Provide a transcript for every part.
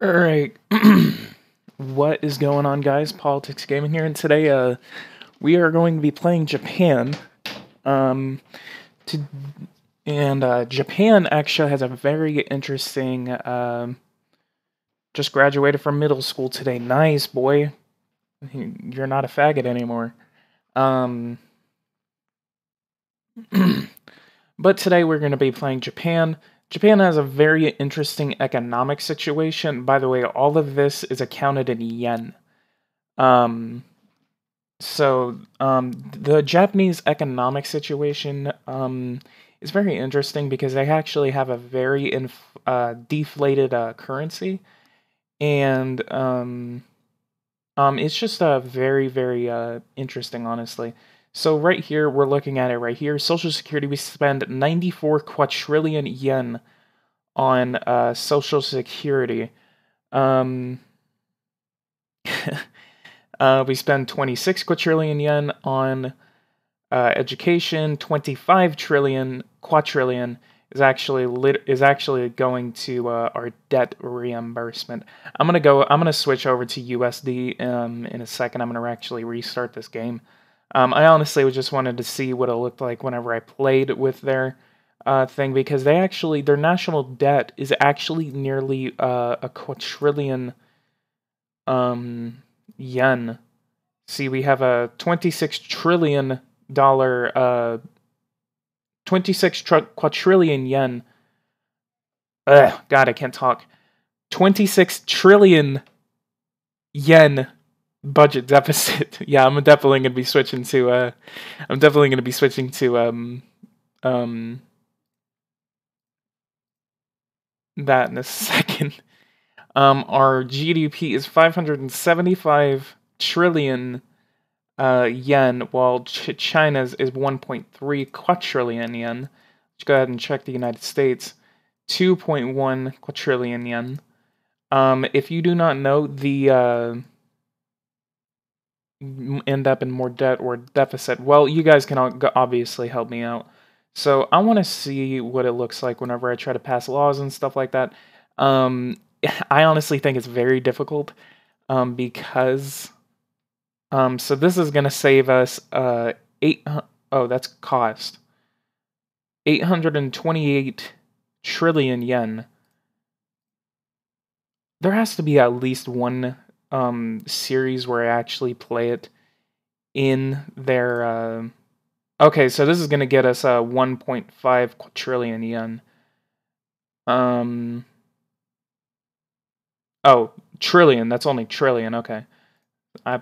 Alright, what is going on, guys? PoliticsGaming here, and today, we are going to be playing Japan. Japan actually has a very interesting, just graduated from middle school today. Nice, boy. You're not a faggot anymore. But today we're going to be playing Japan. Japan has a very interesting economic situation. By the way, all of this is accounted in yen. The Japanese economic situation is very interesting because they actually have a very deflated currency, and it's just very interesting, honestly. So right here, we're looking at it right here. Social Security, we spend 94 quadrillion yen on Social Security. We spend 26 quadrillion yen on education. 25 quadrillion is actually going to our debt reimbursement. I'm gonna switch over to USD in a second. I'm gonna actually restart this game. I honestly just wanted to see what it looked like whenever I played with their thing, because their national debt is actually nearly a quadrillion yen. See, we have a $26 trillion 26 quadrillion yen. Ugh, God, I can't talk. 26 trillion yen budget deficit. Yeah, I'm definitely gonna be switching to that in a second. Our GDP is 575 trillion yen, while China's is 1.3 quadrillion yen. Let's go ahead and check the United States. 2.1 quadrillion yen. If you do not know, the end up in more debt or deficit, well, you guys can obviously help me out. So I want to see what it looks like whenever I try to pass laws and stuff like that. I honestly think it's very difficult because so this is going to save us oh, that's cost. 828 trillion yen. There has to be at least one series where I actually play it in their okay, so this is going to get us 1.5 quadrillion yen. Oh, trillion, that's only trillion. Okay. I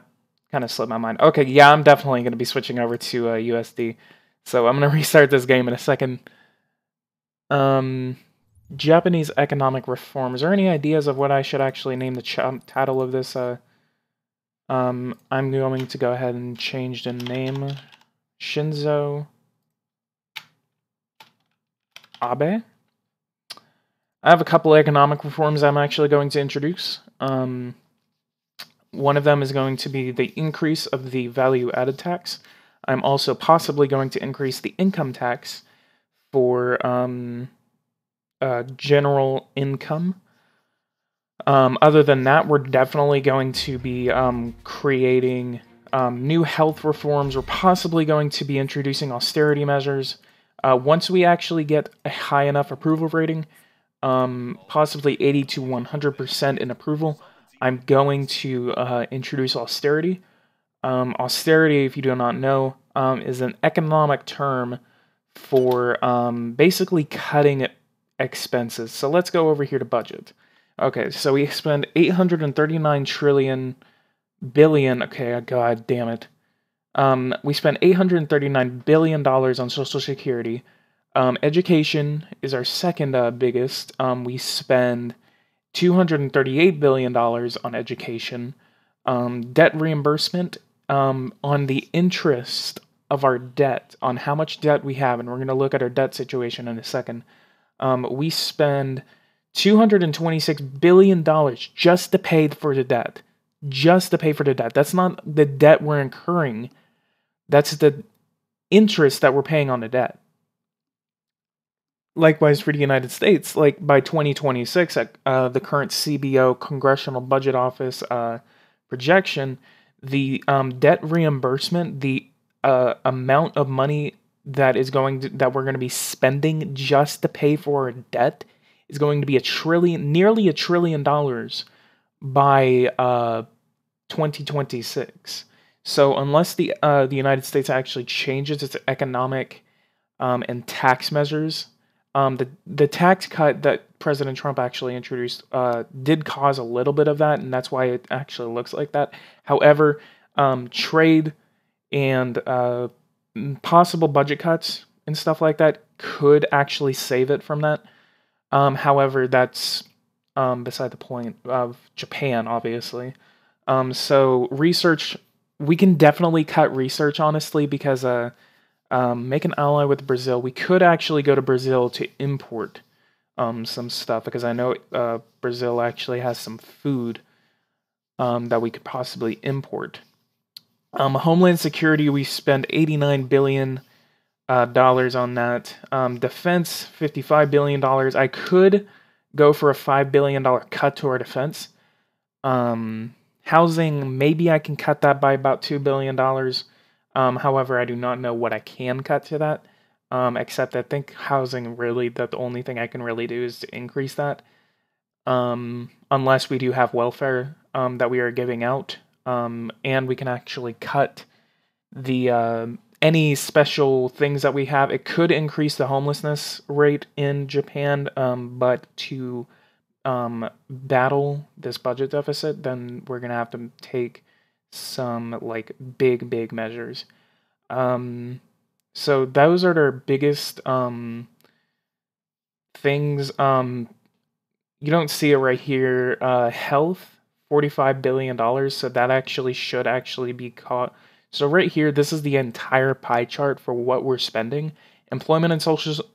kind of slipped my mind. Okay, yeah, I'm definitely going to be switching over to USD. So I'm going to restart this game in a second. Japanese economic reform. Is there any ideas of what I should actually name the title of this? I'm going to go ahead and change the name. Shinzo Abe. I have a couple economic reforms I'm actually going to introduce. One of them is going to be the increase of the value-added tax. I'm also possibly going to increase the income tax for general income. Other than that, we're definitely going to be creating new health reforms. We're possibly going to be introducing austerity measures. Once we actually get a high enough approval rating, possibly 80 to 100% in approval, I'm going to introduce austerity. Austerity, if you do not know, is an economic term for basically cutting expenses. So let's go over here to budget. Okay, so we spend 839 trillion billion. Okay, god damn it. We spend $839 billion on Social Security. Education is our second biggest. We spend $238 billion on education. Debt reimbursement, on the interest of our debt, on how much debt we have, and we're going to look at our debt situation in a second. We spend $226 billion just to pay for the debt. Just to pay for the debt. That's not the debt we're incurring. That's the interest that we're paying on the debt. likewise for the United States, like by 2026, the current CBO Congressional Budget Office projection, the debt reimbursement, the amount of money that that we're going to be spending just to pay for our debt is going to be nearly $1 trillion by 2026. So unless the United States actually changes its economic and tax measures, the tax cut that President Trump actually introduced did cause a little bit of that, and that's why it actually looks like that. However, trade and possible budget cuts and stuff like that could actually save it from that. However, that's beside the point of Japan, obviously. So research, we can definitely cut research, honestly, because make an ally with Brazil. We could actually go to Brazil to import some stuff, because I know Brazil actually has some food that we could possibly import. Homeland Security, we spend $89 billion on that. Defense, $55 billion. I could go for a $5 billion cut to our defense. Housing, maybe I can cut that by about $2 billion. However, I do not know what I can cut to that. Except I think housing, really, the only thing I can really do is to increase that. Unless we do have welfare that we are giving out. And we can actually cut the any special things that we have. It could increase the homelessness rate in Japan, but to battle this budget deficit, then we're gonna have to take some like big measures. So those are their biggest things. You don't see it right here. Health, $45 billion. So that actually should actually be caught. So right here, this is the entire pie chart for what we're spending. Employment and social,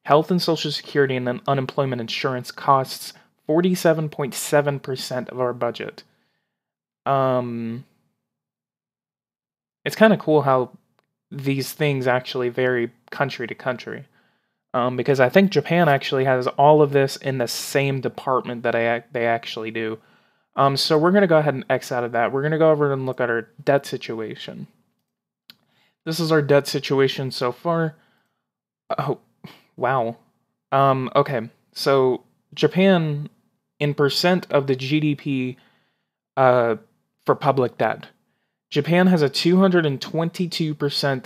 health and social security, and then unemployment insurance costs 47.7% of our budget. It's kind of cool how these things actually vary country to country. Because I think Japan actually has all of this in the same department that they actually do. So we're going to go ahead and X out of that. We're going to go over and look at our debt situation. This is our debt situation so far. Oh, wow. Okay, so Japan, in percent of the GDP for public debt, Japan has a 222%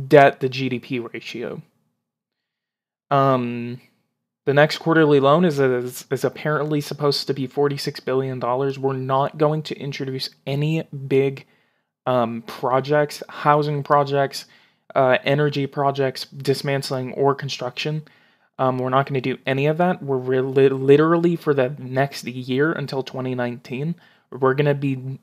debt to GDP ratio. The next quarterly loan is apparently supposed to be $46 billion. We're not going to introduce any big projects, housing projects, energy projects, dismantling, or construction. We're not going to do any of that. We're literally, for the next year until 2019, we're going to be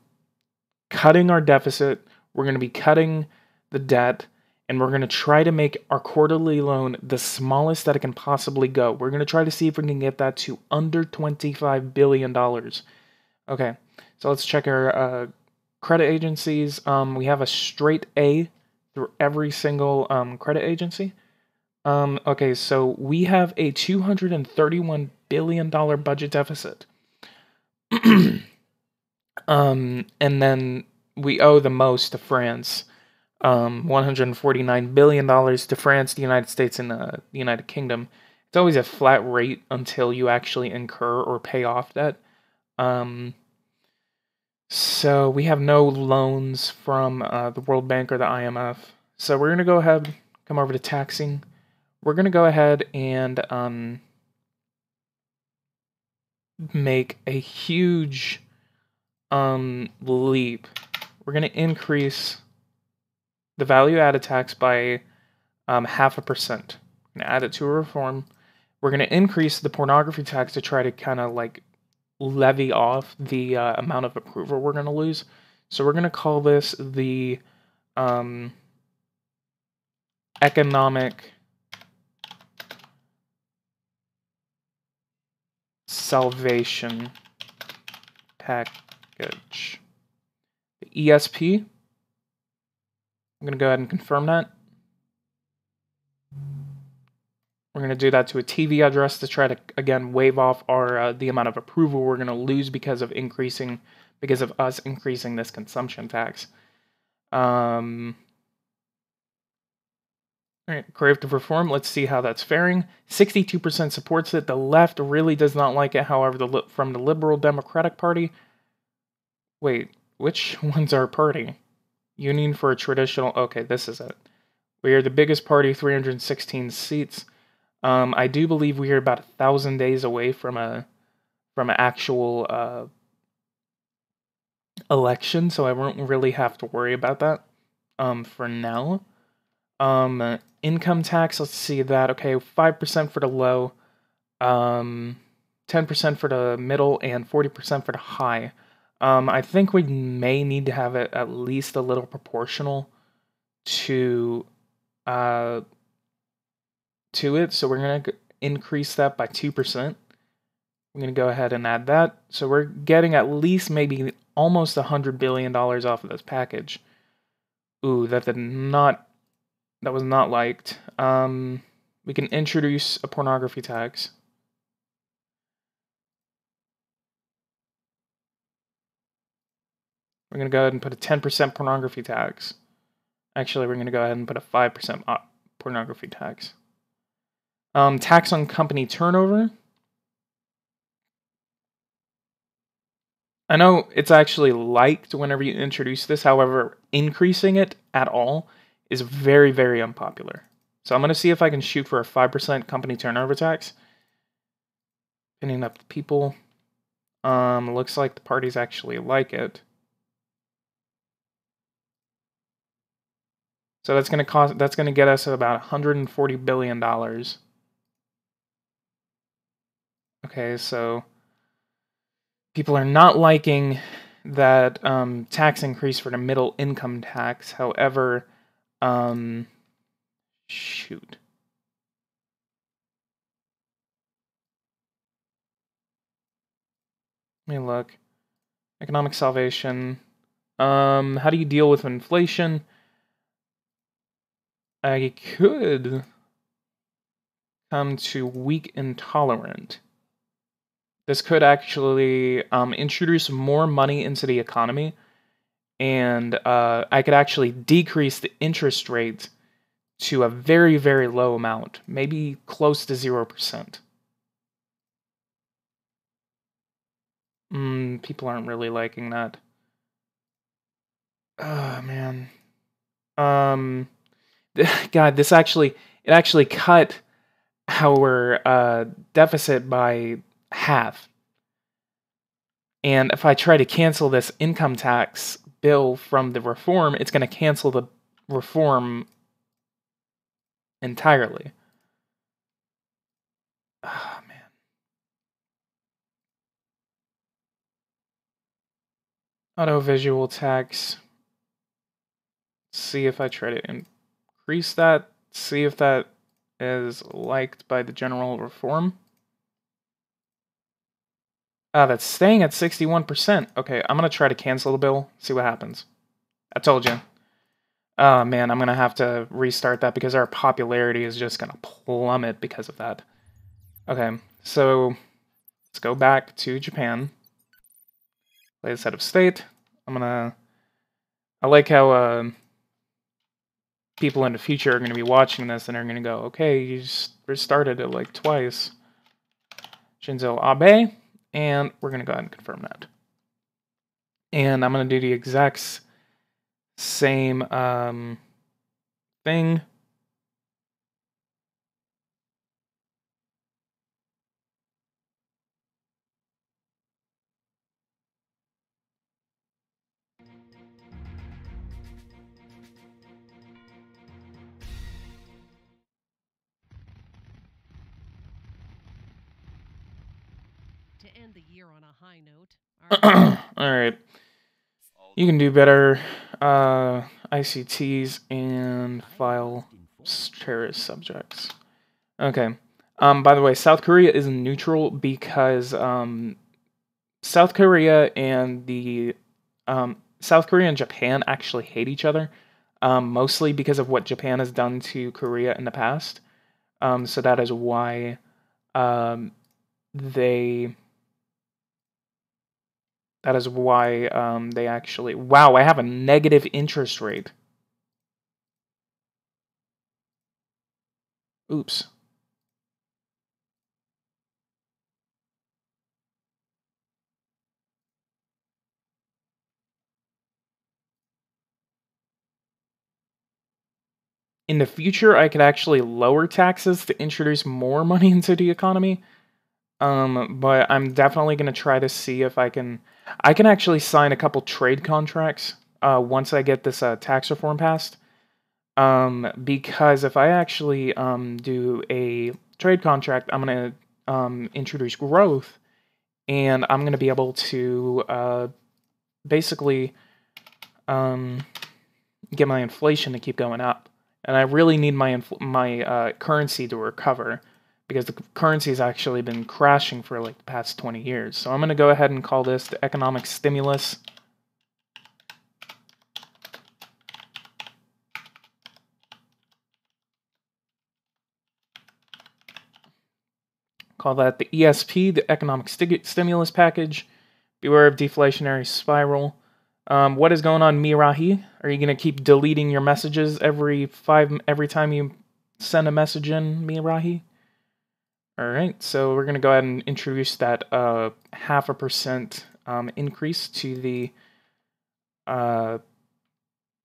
cutting our deficit. We're going to be cutting the debt. And we're going to try to make our quarterly loan the smallest that it can possibly go. We're going to try to see if we can get that to under $25 billion. Okay, so let's check our credit agencies. We have a straight A through every single credit agency. Okay, so we have a $231 billion budget deficit. And then we owe the most to France. $149 billion to France, the United States, and the United Kingdom. It's always a flat rate until you actually incur or pay off debt. So we have no loans from the World Bank or the IMF. So we're going to go ahead, come over to taxing. We're going to go ahead and make a huge leap. We're going to increase the value-added tax by 0.5%. We're going to add it to a reform. We're going to increase the pornography tax to try to kind of like levy off the amount of approval we're going to lose. So we're going to call this the economic salvation package. The ESP. I'm going to go ahead and confirm that. We're going to do that to a TV address to try to, again, waive off our the amount of approval we're going to lose because of us increasing this consumption tax. All right, creative reform. Let's see how that's faring. 62% supports it. The left really does not like it. However, from the Liberal Democratic Party. Wait, which one's our party? Union for a Traditional. Okay, this is it. We are the biggest party, 316 seats. I do believe we are about 1,000 days away from an actual election, so I won't really have to worry about that for now. Income tax, let's see that. Okay, 5% for the low, 10% for the middle, and 40% for the high. I think we may need to have it at least a little proportional to it, so we're going to increase that by 2%. I'm going to go ahead and add that. So we're getting at least maybe almost $100 billion off of this package. Ooh, that was not liked. We can introduce a pornography tax. We're going to go ahead and put a 10% pornography tax. Actually, we're going to go ahead and put a 5% pornography tax. Tax on company turnover. I know it's actually liked whenever you introduce this. However, increasing it at all is very, very unpopular. So I'm going to see if I can shoot for a 5% company turnover tax. Pinning up the people. Looks like the parties actually like it. So that's going to get us about $140 billion. Okay, so people are not liking that tax increase for the middle income tax. However, shoot. Let me look. Economic salvation. How do you deal with inflation? I could come to weak intolerant. This could actually introduce more money into the economy, and I could actually decrease the interest rate to a very, very low amount, maybe close to 0%. People aren't really liking that. Oh, man. God, it actually cut our deficit by half. And if I try to cancel this income tax bill from the reform, it's going to cancel the reform entirely. Oh, man. Auto-visual tax. See if I try to increase that. See if that is liked by the general reform. That's staying at 61%. Okay, I'm going to try to cancel the bill. See what happens. I told you. Oh, man, I'm going to have to restart that because our popularity is just going to plummet because of that. Okay, so let's go back to Japan. Play this out of state. I like how people in the future are going to be watching this and are going to go, okay, you just restarted it like twice. Shinzo Abe. And we're going to go ahead and confirm that. And I'm going to do the exact same thing. To end the year on a high note. All right. You can do better. ICTs and file terrorist subjects. Okay. By the way, South Korea is neutral because South Korea and Japan actually hate each other, mostly because of what Japan has done to Korea in the past. So that is why they actually... Wow, I have a negative interest rate. Oops. In the future, I could actually lower taxes to introduce more money into the economy. But I'm definitely going to try to see if I can actually sign a couple trade contracts once I get this tax reform passed. Because if I actually do a trade contract, I'm going to introduce growth, and I'm going to be able to basically get my inflation to keep going up. And I really need my currency to recover, because the currency has actually been crashing for like the past 20 years. So I'm going to go ahead and call this the economic stimulus. Call that the ESP, the economic stimulus package. Beware of deflationary spiral. What is going on, Mirahi? Are you going to keep deleting your messages every time you send a message in, Mirahi? Alright, so we're going to go ahead and introduce that 0.5% increase to the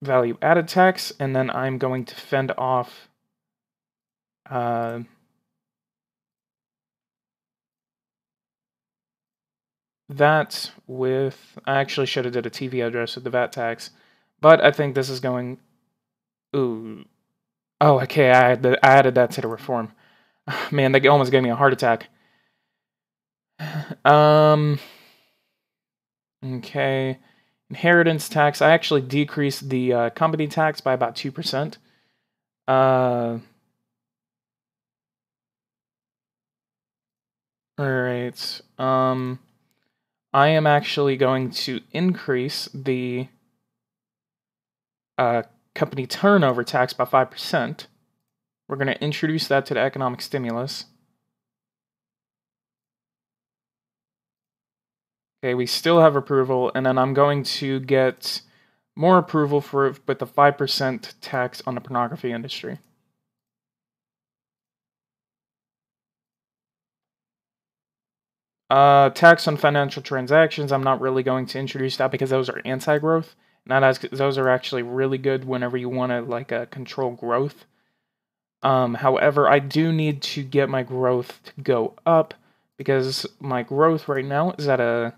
value added tax, and then I'm going to fend off that with... I actually should have did a TV address with the VAT tax, but I think this is going... Ooh. Oh, okay, I added that to the reform. Man, that almost gave me a heart attack. Okay. Inheritance tax. I actually decreased the company tax by about 2%. Alright. I am actually going to increase the company turnover tax by 5%. We're going to introduce that to the economic stimulus. Okay, we still have approval, and then I'm going to get more approval with the 5% tax on the pornography industry. Tax on financial transactions, I'm not really going to introduce that because those are anti-growth. Those are actually really good whenever you want to control growth. However, I do need to get my growth to go up, because my growth right now is at a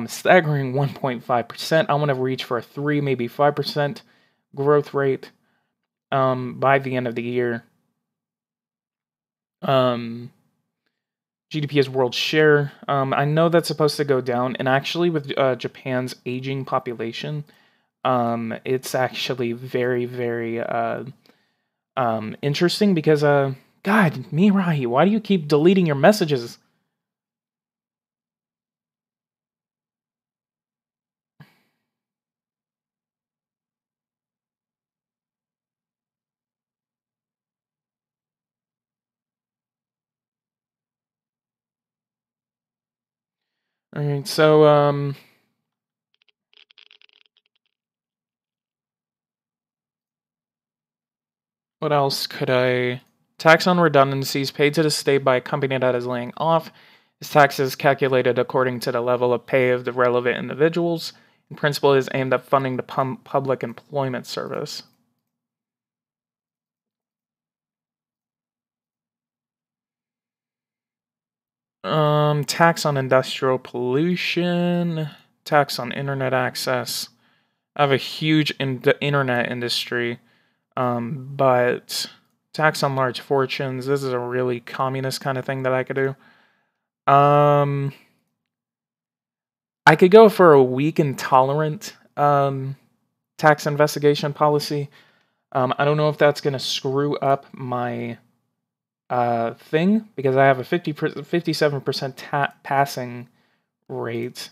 staggering 1.5%. I want to reach for a 3, maybe 5% growth rate by the end of the year. GDP is world share. I know that's supposed to go down, and actually with Japan's aging population, it's actually very, very interesting, because God, Mirai, why do you keep deleting your messages? Alright, so what else could I... Tax on redundancies paid to the state by a company that is laying off. This tax is calculated according to the level of pay of the relevant individuals. In principle, it is aimed at funding the public employment service. Tax on industrial pollution, tax on internet access. I have a huge internet industry, but tax on large fortunes. This is a really communist kind of thing that I could do. I could go for a weak and tolerant tax investigation policy. I don't know if that's going to screw up my thing, because I have a 57% passing rate.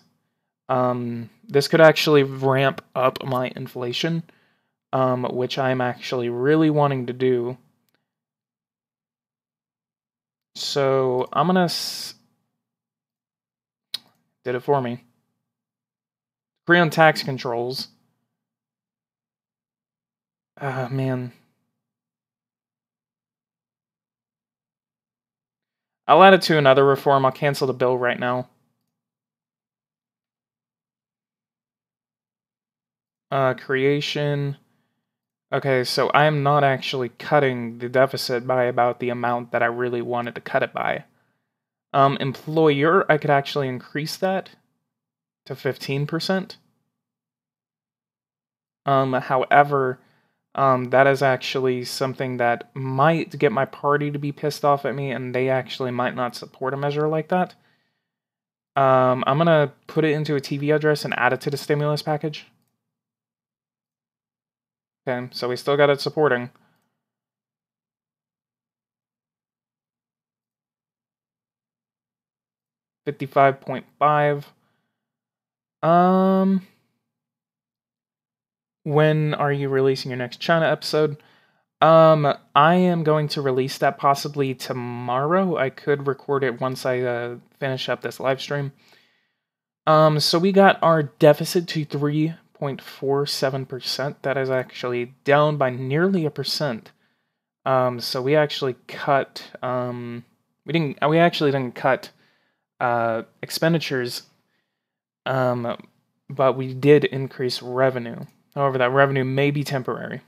This could actually ramp up my inflation, which I'm actually really wanting to do. So I'm gonna did it for me. Agree on tax controls. Ah, man. I'll add it to another reform. I'll cancel the bill right now. Creation. Okay, so I am not actually cutting the deficit by about the amount that I really wanted to cut it by. Employer, I could actually increase that to 15%. However, that is actually something that might get my party to be pissed off at me, and they actually might not support a measure like that. I'm gonna put it into a TV address and add it to the stimulus package. Okay, so we still got it supporting. $55.5. When are you releasing your next China episode? I am going to release that possibly tomorrow. I could record it once I finish up this live stream. So we got our deficit to 3.47%. That is actually down by nearly 1%. So we actually cut. We actually didn't cut expenditures. But we did increase revenue. However, that revenue may be temporary.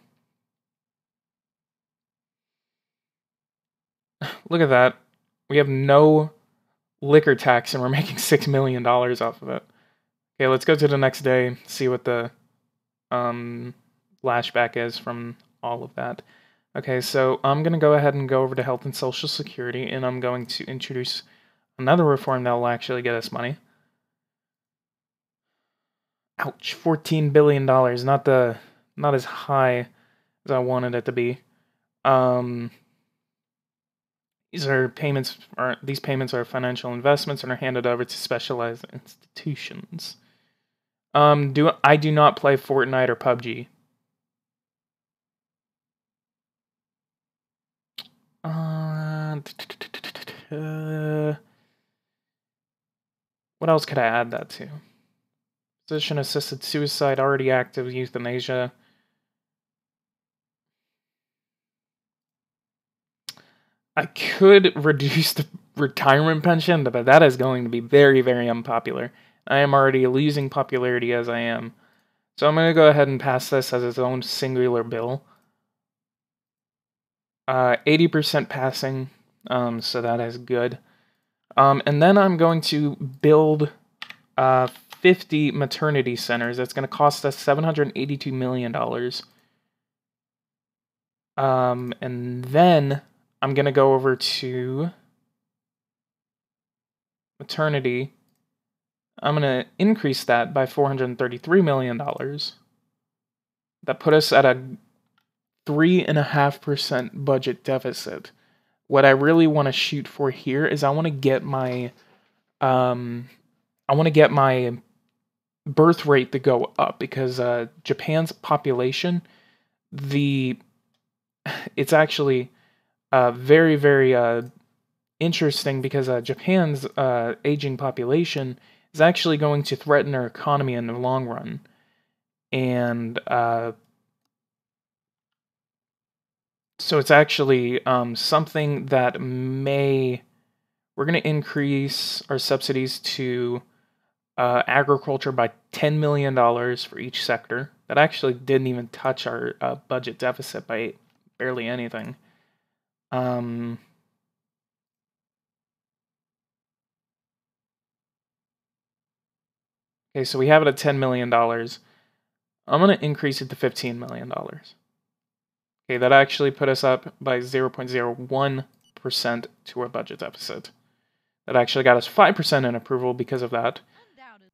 Look at that. We have no liquor tax and we're making $6 million off of it. Okay, let's go to the next day, see what the flashback is from all of that. Okay, so I'm going to go ahead and go over to Health and Social Security, and I'm going to introduce another reform that will actually get us money. Ouch, $14 billion, not as high as I wanted it to be. These payments are financial investments and are handed over to specialized institutions. I do not play Fortnite or PUBG. What else could I add that to? Physician-assisted suicide, already active, euthanasia. I could reduce the retirement pension, but that is going to be very, very unpopular. I am already losing popularity as I am. So I'm going to go ahead and pass this as its own singular bill. 80% passing, so that is good. And then I'm going to build 50 maternity centers. That's going to cost us $782 million. And then I'm going to go over to maternity. I'm going to increase that by $433 million. That put us at a 3.5% budget deficit. What I really want to shoot for here is I want to get my birth rate to go up, because Japan's population, it's actually very, very interesting, because Japan's aging population is actually going to threaten our economy in the long run. And so it's actually something that we're going to increase our subsidies to agriculture by $10 million for each sector. That actually didn't even touch our budget deficit by barely anything. Okay, so we have it at $10 million. I'm going to increase it to $15 million. Okay, that actually put us up by 0.01% to our budget deficit. That actually got us 5% in approval because of that.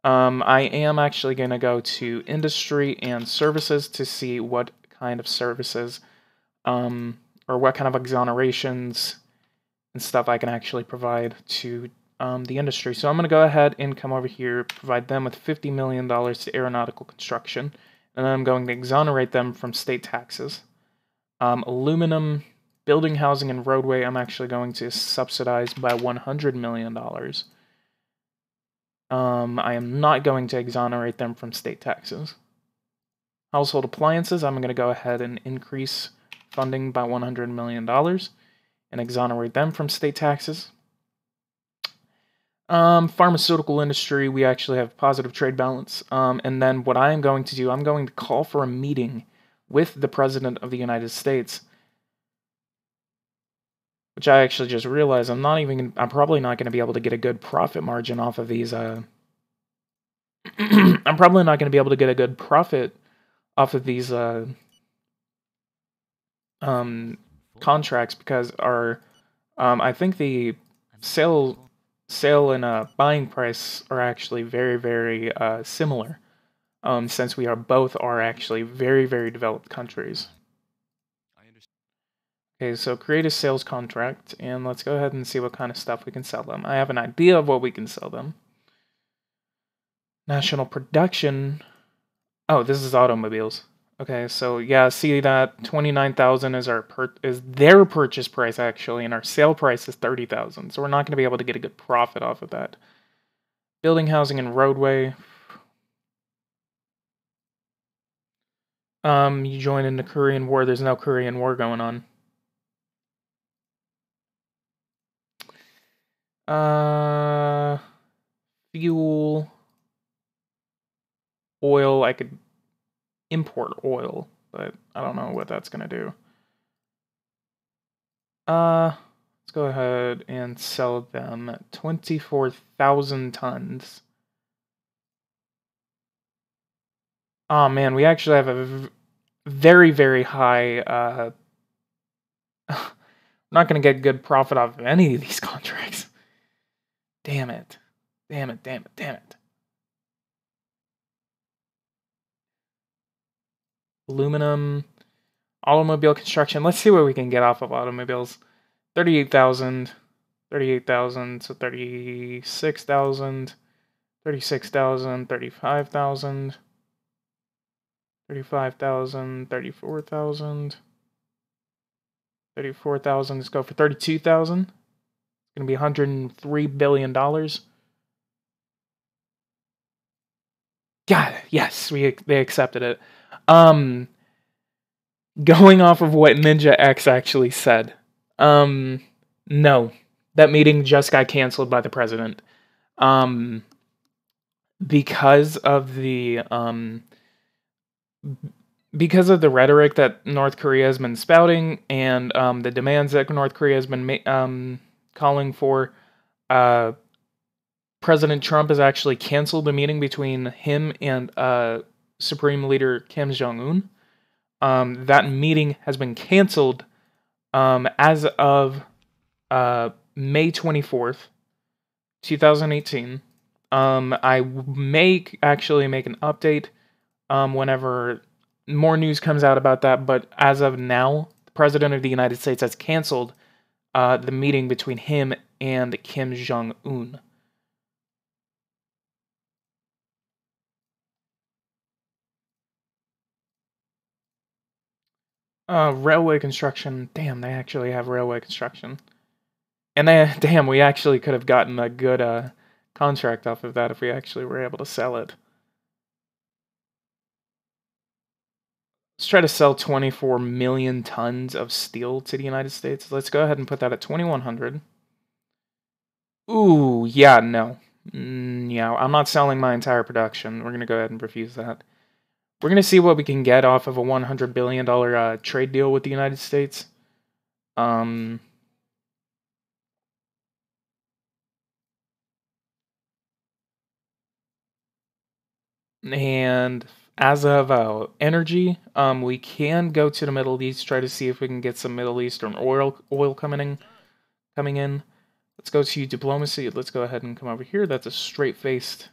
I am actually going to go to industry and services to see what kind of services or what kind of exonerations and stuff I can actually provide to the industry. So I'm going to go ahead and come over here, provide them with $50 million to aeronautical construction, and then I'm going to exonerate them from state taxes. Aluminum, Building, housing, and roadway, I'm actually going to subsidize by $100 million. I am not going to exonerate them from state taxes. Household appliances, I'm going to go ahead and increase funding by $100 million and exonerate them from state taxes. Pharmaceutical industry, we actually have positive trade balance. And then what I am going to do, I'm going to call for a meeting with the President of the United States, which I actually just realized I'm probably not going to be able to get a good profit margin off of these, I'm probably not going to be able to get a good profit off of these, contracts because I think the sale and buying price are actually very, very similar, since we both are actually very, very developed countries. Okay, so create a sales contract, and let's go ahead and see what kind of stuff we can sell them. I have an idea of what we can sell them. National production. Oh, this is automobiles. Okay, so yeah, see that 29,000 is their purchase price actually, and our sale price is 30,000. So we're not going to be able to get a good profit off of that. Building, housing, and roadway. You join in the Korean War. There's no Korean War going on. Fuel, oil. I could import oil, but I don't know what that's gonna do. Let's go ahead and sell them at 24,000 tons. Oh man, we actually have a very, very high, I'm not gonna get good profit off of any of these contracts. Damn it. Damn it, damn it, damn it. Aluminum, automobile construction. Let's see what we can get off of automobiles. 38,000, 38,000, so 36,000, 36,000, 35,000, 35,000, 34,000, 34,000. Let's go for 32,000. It's going to be $103 billion. God, yes, they accepted it. Going off of what Ninja X actually said. No. That meeting just got canceled by the president. Because of the rhetoric that North Korea has been spouting and the demands that North Korea has been calling for, President Trump has actually canceled the meeting between him and Supreme Leader Kim Jong-un. That meeting has been canceled as of May 24th, 2018. I may actually make an update whenever more news comes out about that, but as of now, the President of the United States has canceled the meeting between him and Kim Jong-un. Railway construction. Damn, they actually have railway construction. And damn, we actually could have gotten a good contract off of that if we actually were able to sell it. Let's try to sell 24 million tons of steel to the United States. Let's go ahead and put that at 2,100. Ooh, yeah, no. Yeah, I'm not selling my entire production. We're going to go ahead and refuse that. We're going to see what we can get off of a $100 billion trade deal with the United States. And as of energy, we can go to the Middle East, try to see if we can get some Middle Eastern oil coming in. Let's go to diplomacy. Let's go ahead and come over here. That's a straight-faced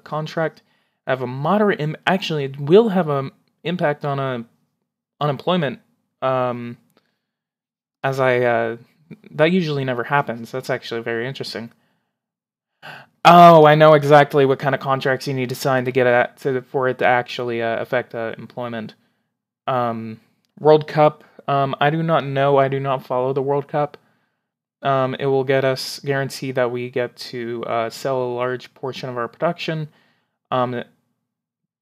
contract. I have a moderate actually, it will have an impact on unemployment. That usually never happens. That's actually very interesting. Oh, I know exactly what kind of contracts you need to sign to get for it to actually affect employment. World Cup. I do not know. I do not follow the World Cup. It will get us guarantee that we get to sell a large portion of our production.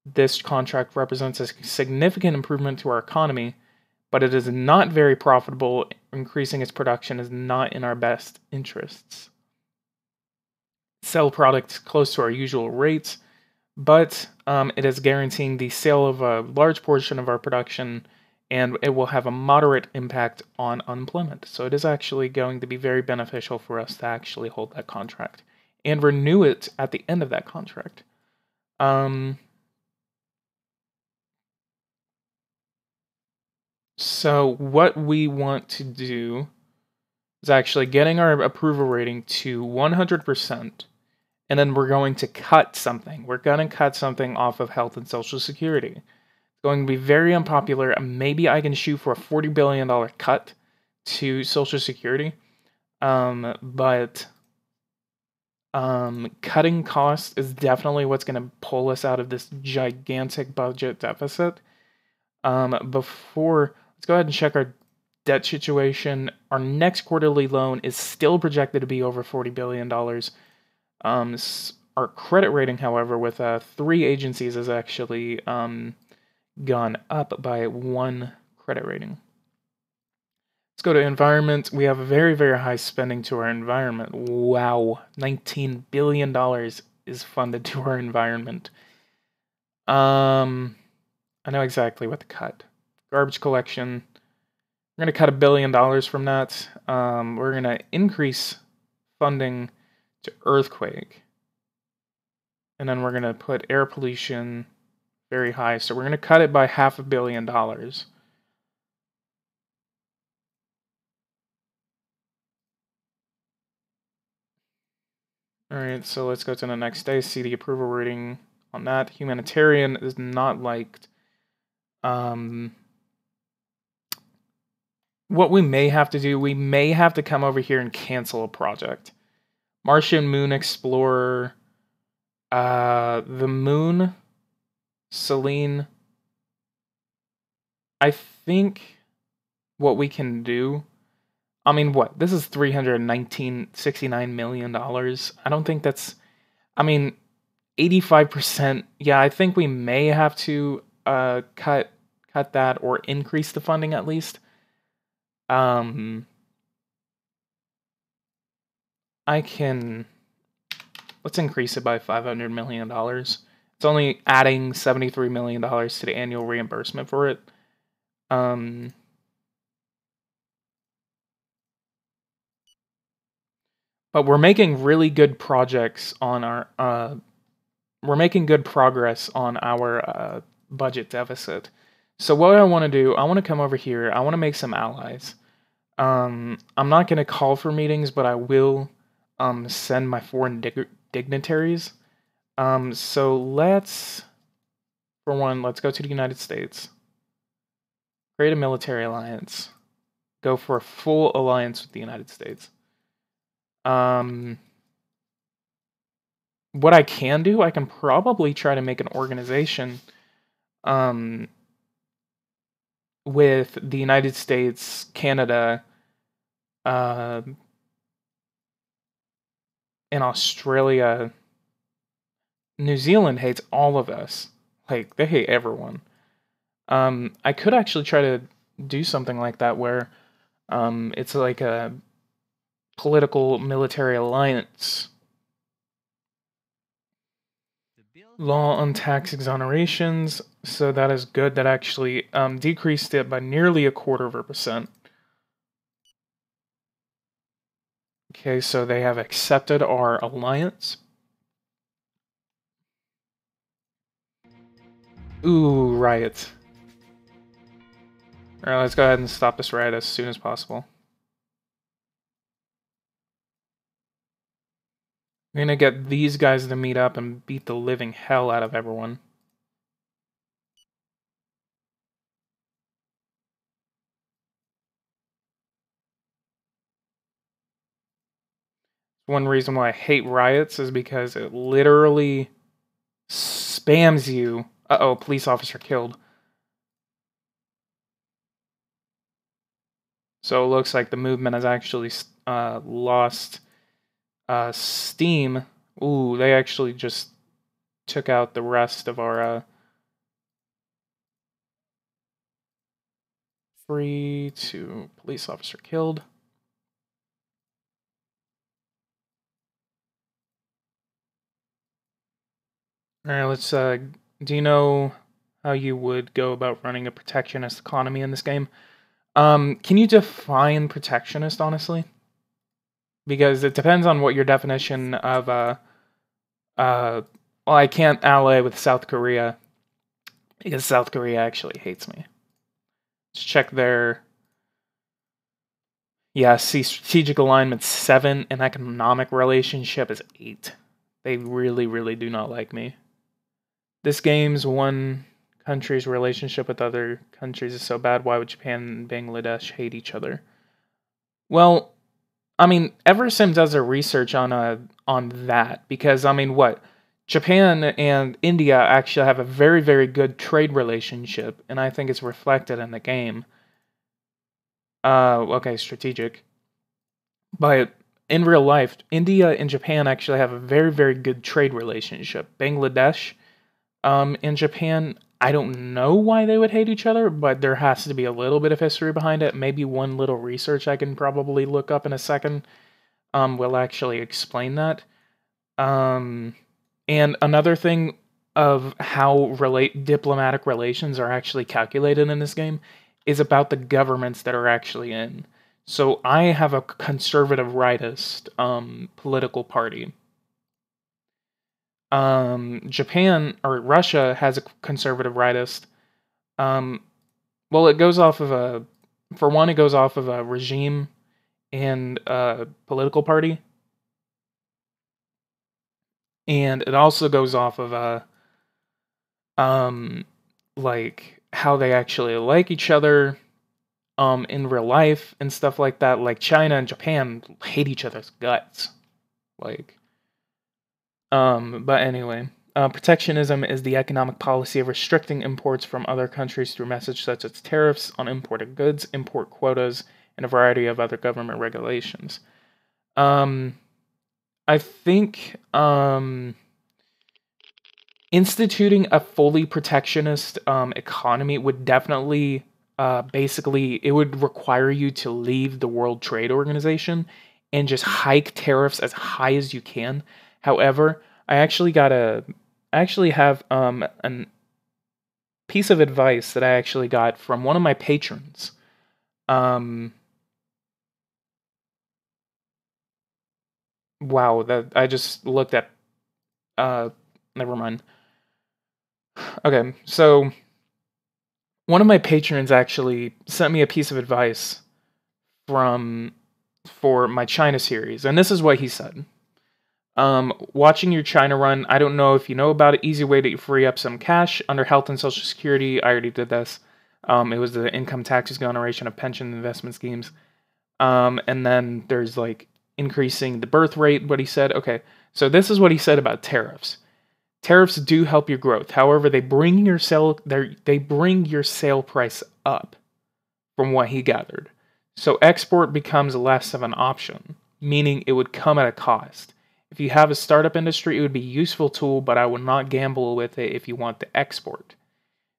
This contract represents a significant improvement to our economy, but it is not very profitable. Increasing its production is not in our best interests. Sell products close to our usual rates, but it is guaranteeing the sale of a large portion of our production, and it will have a moderate impact on unemployment. So it is actually going to be very beneficial for us to actually hold that contract and renew it at the end of that contract. So what we want to do is actually getting our approval rating to 100%, and then we're going to cut something. We're going to cut something off of health and social security. It's going to be very unpopular. Maybe I can shoot for a $40 billion cut to social security, but cutting costs is definitely what's going to pull us out of this gigantic budget deficit. Let's go ahead and check our debt situation. Our next quarterly loan is still projected to be over $40 billion. Our credit rating, however, with 3 agencies has actually gone up by 1 credit rating. Let's go to environment. We have a very, very high spending to our environment. Wow, $19 billion is funded to our environment. I know exactly what to cut. Garbage collection. We're going to cut $1 billion from that. We're going to increase funding to earthquake. And then we're going to put air pollution very high. So we're going to cut it by $500 million. Alright, so let's go to the next day. See the approval rating on that. Humanitarian is not liked. What we may have to do, we may have to come over here and cancel a project. Martian Moon Explorer. The Moon. Selene. I think what we can do... I mean, what? This is $369 million. I don't think that's... I mean, 85%. Yeah, I think we may have to cut that or increase the funding at least. I can... Let's increase it by $500 million. It's only adding $73 million to the annual reimbursement for it. But we're making really good projects on our... we're making good progress on our budget deficit. So what I want to do, I want to come over here. I want to make some allies. I'm not going to call for meetings, but I will send my foreign dignitaries. So let's, for one, let's go to the United States. Create a military alliance. Go for a full alliance with the United States. What I can do, I can probably try to make an organization with the United States, Canada, and Australia. New Zealand hates all of us. Like, they hate everyone. I could actually try to do something like that where it's like a political military alliance. Law on tax exonerations, so that is good. That actually decreased it by nearly 0.25%. Okay, so they have accepted our alliance. Ooh, riot. Alright, let's go ahead and stop this riot as soon as possible. We're gonna get these guys to meet up and beat the living hell out of everyone. One reason why I hate riots is because it literally spams you. Uh-oh, police officer killed. So it looks like the movement has actually lost steam. Ooh, they actually just took out the rest of our 2 police officer killed. All right, let's. Do you know how you would go about running a protectionist economy in this game? Can you define protectionist, honestly? Because it depends on what your definition of well, I can't ally with South Korea because South Korea actually hates me. Let's check their. Yeah, see, strategic alignment 7 and economic relationship is 8. They really, really do not like me. This game's one country's relationship with other countries is so bad. Why would Japan and Bangladesh hate each other? Well, I mean, Eversim does a research on that because I mean, what Japan and India actually have a very, very good trade relationship, and I think it's reflected in the game. Okay, strategic, but in real life, India and Japan actually have a very, very good trade relationship. Bangladesh, in Japan, I don't know why they would hate each other, but there has to be a little bit of history behind it. Maybe one little research I can probably look up in a second will actually explain that. And another thing of how diplomatic relations are actually calculated in this game is about the governments that are actually in. So I have a conservative rightist political party. Japan or Russia has a conservative rightist. Well, it goes off of it goes off of a regime and a political party, and it also goes off of like how they actually like each other, in real life and stuff like that. Like China and Japan hate each other's guts, like. But anyway, protectionism is the economic policy of restricting imports from other countries through methods such as tariffs on imported goods, import quotas, and a variety of other government regulations. I think instituting a fully protectionist economy would definitely, basically, it would require you to leave the World Trade Organization and just hike tariffs as high as you can. However, I actually have a piece of advice that I actually got from one of my patrons. Wow, that I just looked at. Never mind. Okay, so one of my patrons actually sent me a piece of advice for my China series, and this is what he said. Watching your China run, I don't know if you know about it. Easy way to free up some cash under health and social security. I already did this. It was the income tax exoneration of pension investment schemes. And then there's like increasing the birth rate. What he said. Okay, so this is what he said about tariffs. Tariffs do help your growth. However, they bring your sale price up, from what he gathered. So export becomes less of an option, meaning it would come at a cost. If you have a startup industry, it would be a useful tool, but I would not gamble with it if you want to export.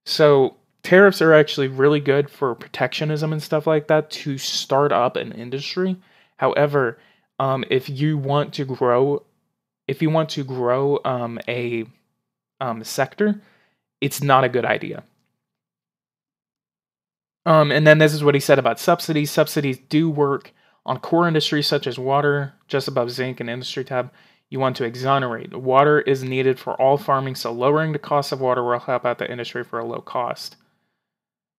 So tariffs are actually really good for protectionism and stuff like that to start up an industry. However, if you want to grow a sector, it's not a good idea. And then this is what he said about subsidies. Subsidies do work on core industries such as water, just above zinc and industry tab. You want to exonerate. Water is needed for all farming, so lowering the cost of water will help out the industry for a low cost.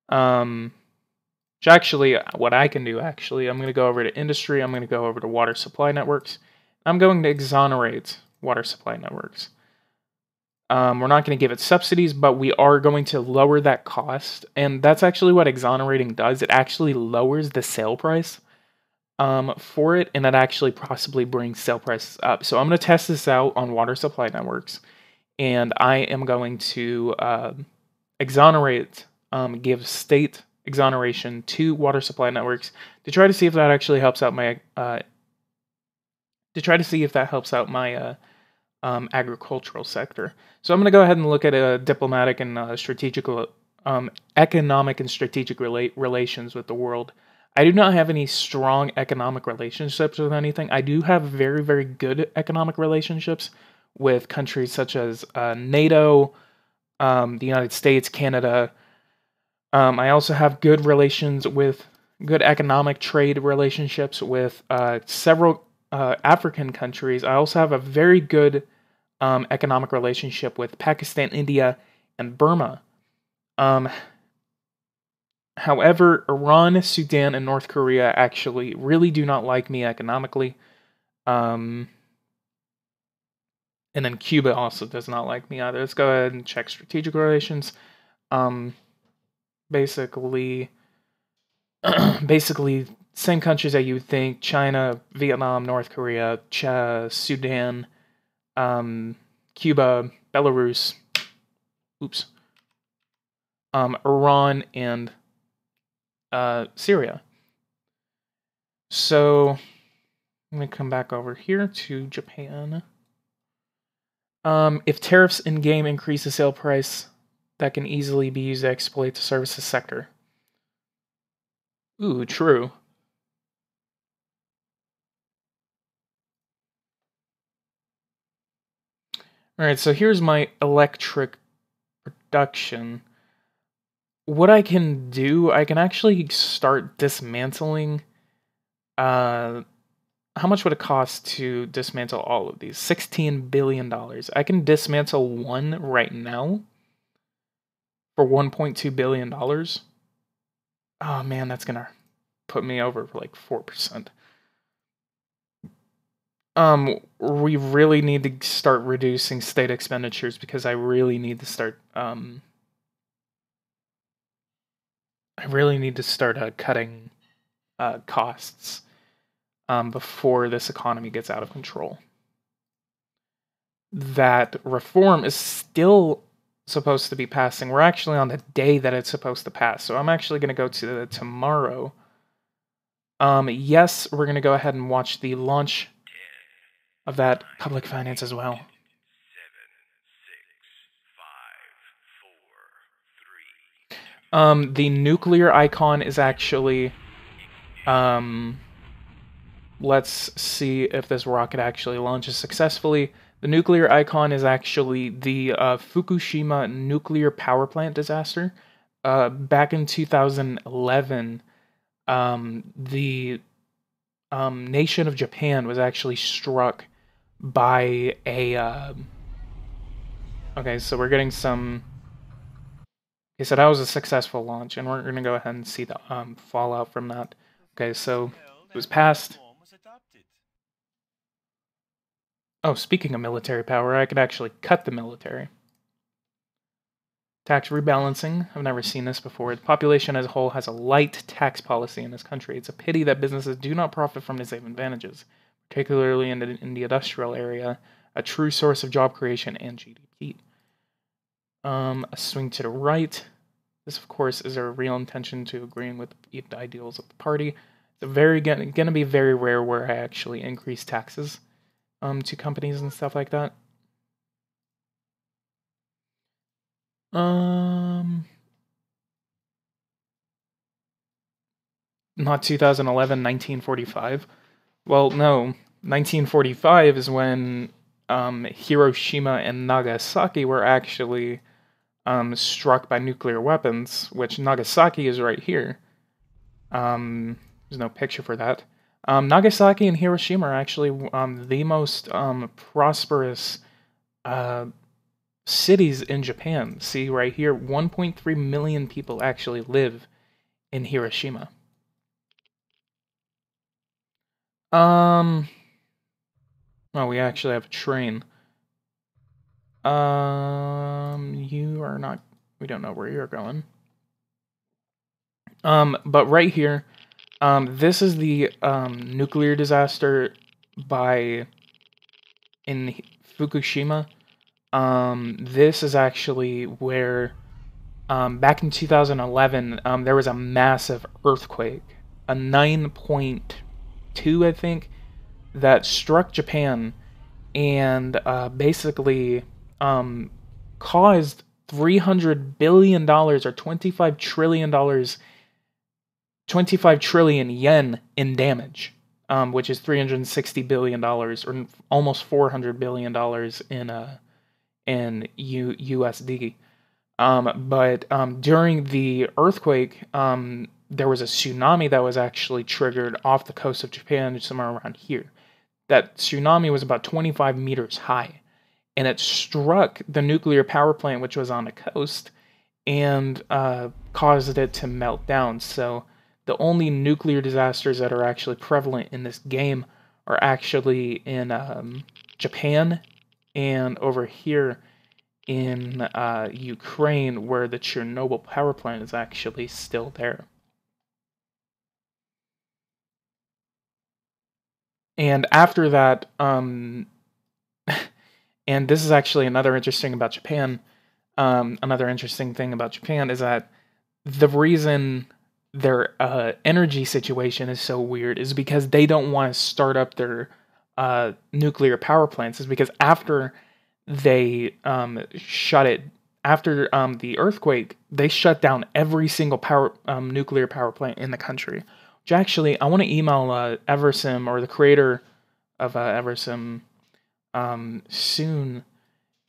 Actually, what I can do, I'm going to go over to industry. I'm going to go over to water supply networks. I'm going to exonerate water supply networks. We're not going to give it subsidies, but we are going to lower that cost. And that's actually what exonerating does. It actually lowers the sale price for it, and that actually possibly brings sale prices up. So I'm going to test this out on water supply networks, and I am going to exonerate, give state exoneration to water supply networks to try to see if that actually helps out my agricultural sector. So I'm going to go ahead and look at diplomatic and strategical, economic and strategic relations with the world. I do not have any strong economic relationships with anything. I do have very, very good economic relationships with countries such as NATO, the United States, Canada. I also have good economic trade relationships with several African countries. I also have a very good economic relationship with Pakistan, India, and Burma. However, Iran, Sudan, and North Korea actually really do not like me economically. And then Cuba also does not like me either. Let's go ahead and check strategic relations. Basically, same countries that you would think: China, Vietnam, North Korea, Sudan, Cuba, Belarus, Iran, and Syria. So I'm going to come back over here to Japan. If tariffs in-game increase the sale price, that can easily be used to exploit the services sector. Ooh, true. Alright, so here's my electric production. What I can do, I can actually start dismantling. How much would it cost to dismantle all of these? $16 billion. I can dismantle one right now for $1.2 billion. Oh man, that's gonna put me over for like 4%. We really need to start reducing state expenditures because I really need to start cutting costs before this economy gets out of control. That reform is still supposed to be passing. We're actually on the day that it's supposed to pass, so I'm actually going to go to tomorrow. Yes, we're going to go ahead and watch the launch of that public finance as well. 7, 6, 5, 4, 3. The nuclear icon is actually let's see if this rocket actually launches successfully. The nuclear icon is actually the Fukushima nuclear power plant disaster. Back in 2011, the nation of Japan was actually struck by a... okay, so we're getting some... okay, so that was a successful launch, and we're going to go ahead and see the fallout from that. Okay, so it was passed. Oh, speaking of military power, I could actually cut the military. Tax rebalancing. I've never seen this before. The population as a whole has a light tax policy in this country. It's a pity that businesses do not profit from the same advantages, particularly in the industrial area, a true source of job creation and GDP. A swing to the right. This, of course, is a real intention to agreeing with the ideals of the party. It's going to be very rare where I actually increase taxes to companies and stuff like that. Not 2011, 1945. Well, no. 1945 is when Hiroshima and Nagasaki were actually struck by nuclear weapons, which Nagasaki is right here. There's no picture for that. Nagasaki and Hiroshima are actually the most prosperous cities in Japan. See right here, 1.3 million people actually live in Hiroshima. Oh, we actually have a train. You are not... we don't know where you're going. But right here, this is the nuclear disaster in Fukushima. This is actually where back in 2011, there was a massive earthquake, a 9.2, I think, that struck Japan and basically caused $300 billion or $25 trillion, 25 trillion yen in damage, which is $360 billion or almost $400 billion in USD. But during the earthquake, there was a tsunami that was actually triggered off the coast of Japan, somewhere around here. That tsunami was about 25 meters high, and it struck the nuclear power plant, which was on the coast, and caused it to melt down. So the only nuclear disasters that are actually prevalent in this game are actually in Japan and over here in Ukraine, where the Chernobyl power plant is actually still there. And after that, and this is actually another interesting about Japan. Another interesting thing about Japan is that the reason their energy situation is so weird is because they don't want to start up their nuclear power plants. Is because after they shut it, after the earthquake, they shut down every single nuclear power plant in the country. Which actually, I want to email Eversim, or the creator of Eversim, soon.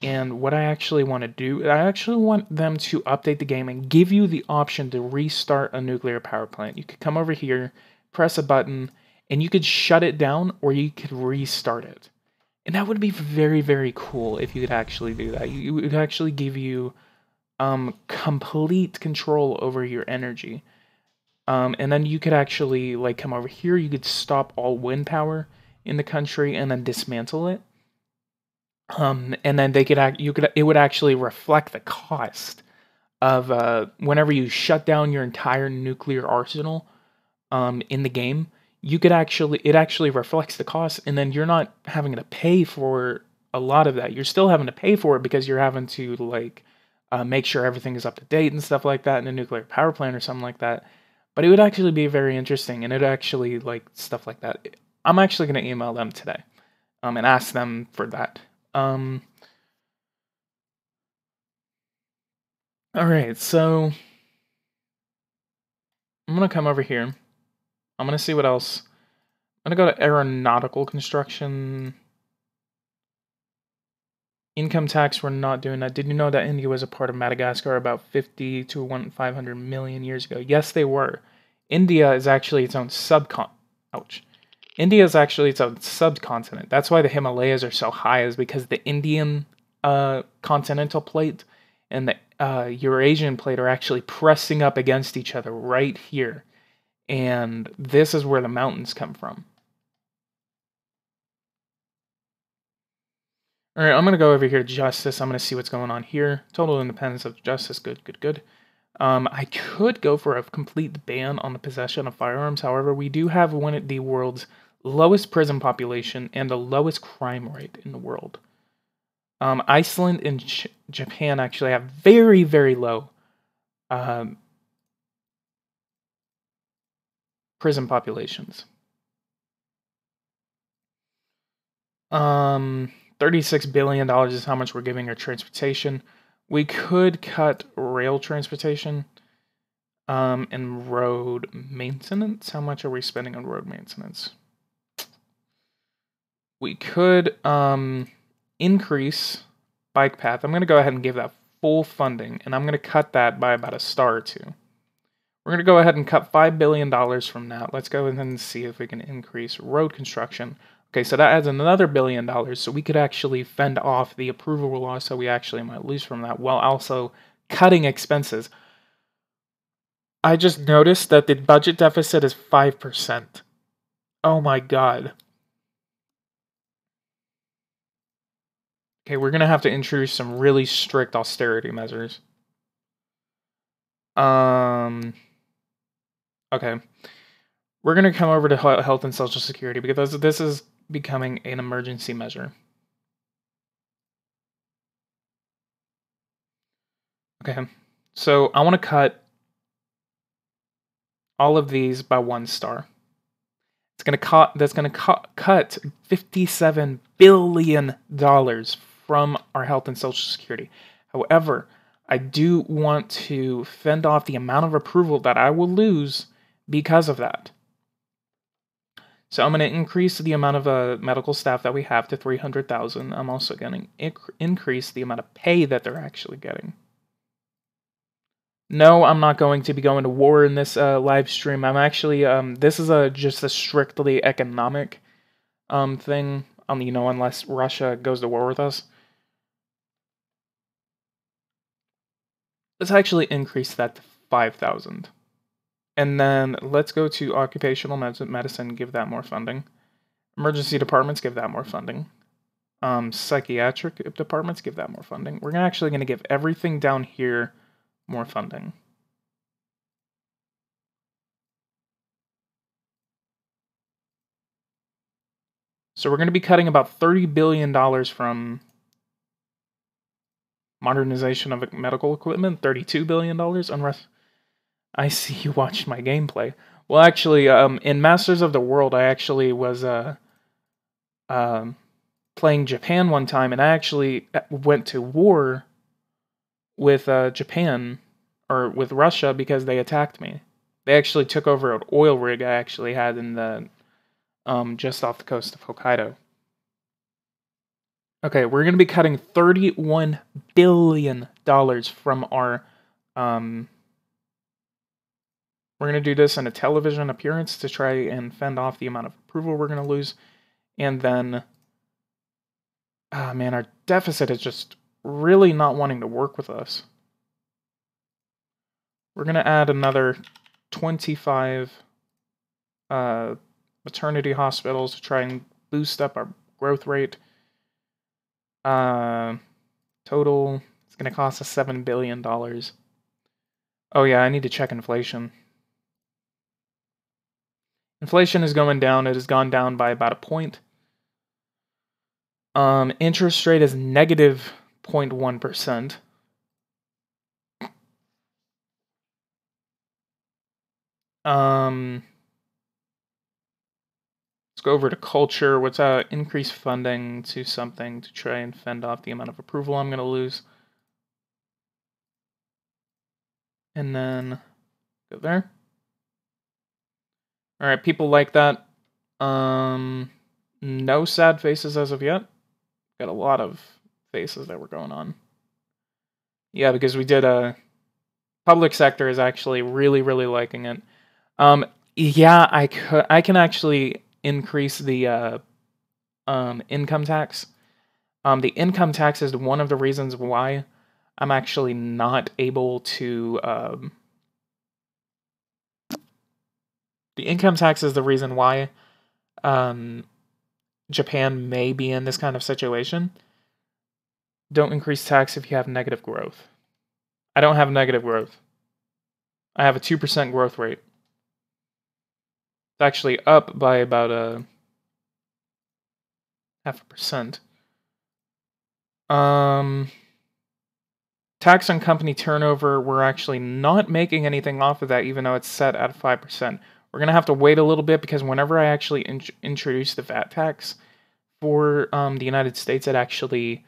And what I actually want to do, I actually want them to update the game and give you the option to restart a nuclear power plant. You could come over here, press a button, and you could shut it down, or you could restart it. And that would be very, very cool if you could actually do that. It would actually give you complete control over your energy. And then you could actually, like, come over here, you could stop all wind power in the country and then dismantle it. And then it would actually reflect the cost of whenever you shut down your entire nuclear arsenal in the game. It actually reflects the cost, and then you're not having to pay for a lot of that. You're still having to pay for it because you're having to make sure everything is up to date and stuff like that in a nuclear power plant or something like that. But it would actually be very interesting, and it actually stuff like that. I'm actually going to email them today, and ask them for that. All right, so I'm gonna come over here. I'm gonna see what else. I'm gonna go to aeronautical construction. Income tax, we're not doing that. Did you know that India was a part of Madagascar about 50 to 500 million years ago? Yes, they were. India is actually its own India is actually its own subcontinent. That's why the Himalayas are so high, is because the Indian continental plate and the Eurasian plate are actually pressing up against each other right here. And this is where the mountains come from. All right, I'm going to go over here to justice. I'm going to see what's going on here. Total independence of justice. Good, good, good. I could go for a complete ban on the possession of firearms. However, we do have one of the world's lowest prison population and the lowest crime rate in the world. Iceland and Japan actually have very, very low prison populations. $36 billion is how much we're giving our transportation. We could cut rail transportation and road maintenance. How much are we spending on road maintenance? We could increase bike path. I'm going to go ahead and give that full funding, and I'm going to cut that by about a star or two. We're going to go ahead and cut $5 billion from that. Let's go ahead and see if we can increase road construction. Okay, so that adds another $1 billion, so we could actually fend off the approval loss that we actually might lose from that, while also cutting expenses. I just noticed that the budget deficit is 5%. Oh my god. Okay, we're going to have to introduce some really strict austerity measures. Okay. We're going to come over to health and social security, because this is becoming an emergency measure. Okay. So I want to cut all of these by 1 star. It's going to that's going to cut $57 billion from our health and social security. However, I do want to fend off the amount of approval that I will lose because of that. So I'm going to increase the amount of medical staff that we have to 300,000. I'm also going to increase the amount of pay that they're actually getting. No, I'm not going to be going to war in this live stream. I'm actually, this is just a strictly economic thing, unless Russia goes to war with us. Let's actually increase that to 5,000. And then let's go to occupational medicine, give that more funding. Emergency departments, give that more funding. Psychiatric departments, give that more funding. We're actually going to give everything down here more funding. So we're going to be cutting about $30 billion from modernization of medical equipment, $32 billion, unless I see you watched my gameplay. Well, actually, in Masters of the World, I actually was playing Japan one time, and I actually went to war with Japan, or with Russia, because they attacked me. They actually took over an oil rig I actually had in the just off the coast of Hokkaido. Okay, we're going to be cutting $31 billion from our... we're going to do this in a television appearance to try and fend off the amount of approval we're going to lose. And then... man, our deficit is just really not wanting to work with us. We're going to add another 25 maternity hospitals to try and boost up our growth rate. Total, it's going to cost us $7 billion. Oh yeah, I need to check inflation. Inflation is going down. It has gone down by about a point. Interest rate is negative 0.1%. Let's go over to culture. What's increase funding to something to try and fend off the amount of approval I'm going to lose. And then go there. All right, people like that. No sad faces as of yet. Got a lot of faces that were going on. Yeah, because we did public sector is actually really, really liking it. Yeah, I can actually increase the income tax. The income tax is one of the reasons why I'm actually not able to... the income tax is the reason why Japan may be in this kind of situation. Don't increase tax if you have negative growth. I don't have negative growth. I have a 2% growth rate. It's actually up by about 0.5%. Tax on company turnover, we're actually not making anything off of that, even though it's set at 5%. We're going to have to wait a little bit, because whenever I actually introduce the VAT tax for the United States, it actually...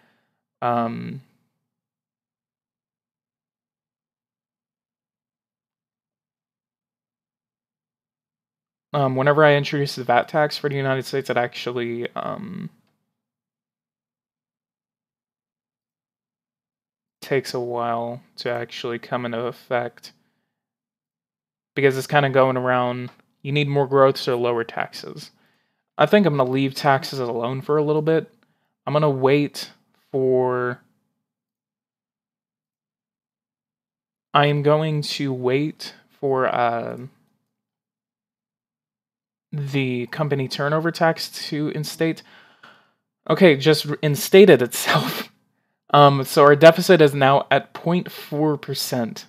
whenever I introduce the VAT tax for the United States, it actually takes a while to actually come into effect, because it's kind of going around, you need more growth, so lower taxes. I think I'm going to leave taxes alone for a little bit. I'm going to wait for... I am going to wait for the company turnover tax to instate. Okay, just instated itself. So our deficit is now at 0.4%.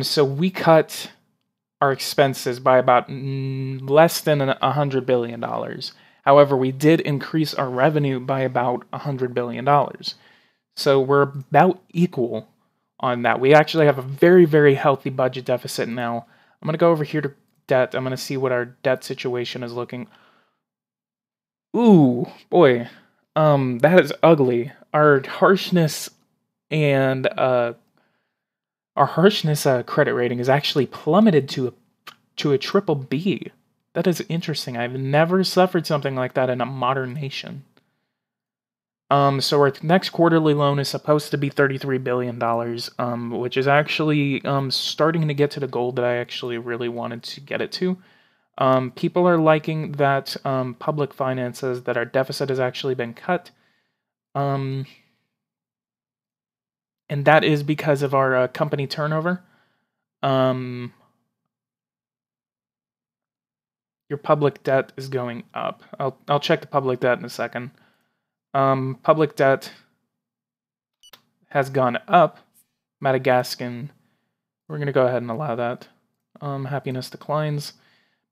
So we cut our expenses by about less than $100 billion. However, we did increase our revenue by about $100 billion. So we're about equal on that. We actually have a very, very healthy budget deficit now. I'm going to go over here to debt. I'm going to see what our debt situation is looking. Ooh, boy. That is ugly. Our harshness and credit rating is actually plummeted to a triple B. That is interesting. I've never suffered something like that in a modern nation. So our next quarterly loan is supposed to be $33 billion, which is actually starting to get to the goal that I actually really wanted to get it to. People are liking that public finances, that our deficit has actually been cut. And that is because of our company turnover. Your public debt is going up. I'll check the public debt in a second. Public debt has gone up. Madagascar. We're going to go ahead and allow that. Happiness declines.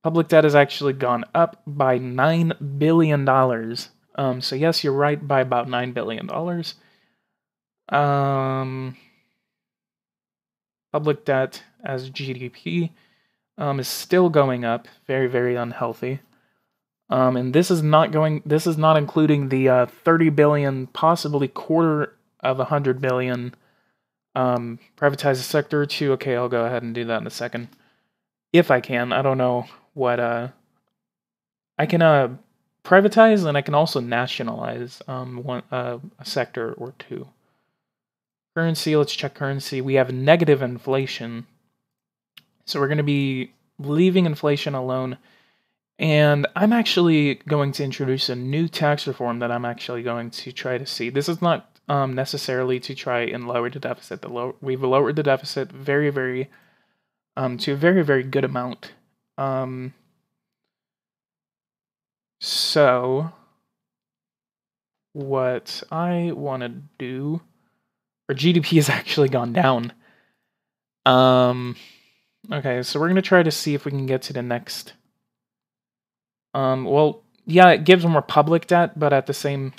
Public debt has actually gone up by $9 billion. So yes, you're right, by about $9 billion. Public debt as GDP is still going up. Very, very unhealthy. And this is not including the 30 billion, possibly quarter of 100 billion privatize the sector too. Okay, I'll go ahead and do that in a second. If I can. I don't know what I can privatize, and I can also nationalize a sector or two. Currency, let's check currency. We have negative inflation. So we're going to be leaving inflation alone. And I'm actually going to introduce a new tax reform that I'm actually going to try to see. This is not necessarily to try and lower the deficit. We've lowered the deficit very, very to a very, very good amount. So what I want to do, our GDP has actually gone down. Okay, so we're going to try to see if we can get to the next. Well, yeah, it gives more public debt, but at the same...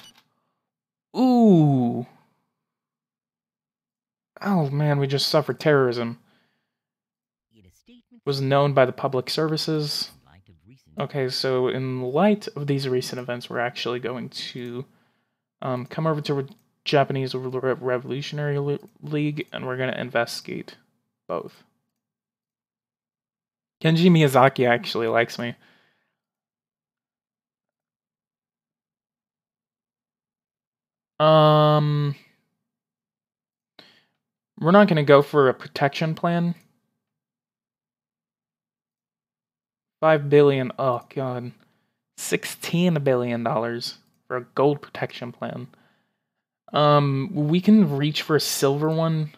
Ooh. Oh, man, we just suffered terrorism. Was known by the public services. Okay, so in light of these recent events, we're actually going to come over to Japanese Revolutionary League, and we're going to investigate both. Kenji Miyazaki actually likes me. We're not going to go for a protection plan. 5 billion. Oh god. $16 billion for a gold protection plan. We can reach for a silver one.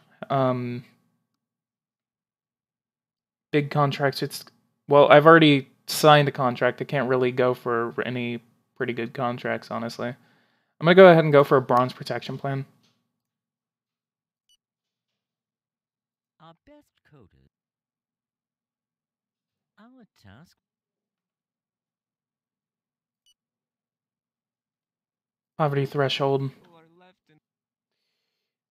Big contracts. Well, I've already signed a contract. I can't really go for any pretty good contracts, honestly. I'm gonna go ahead and go for a bronze protection plan. Our best coders. Our task. Poverty threshold.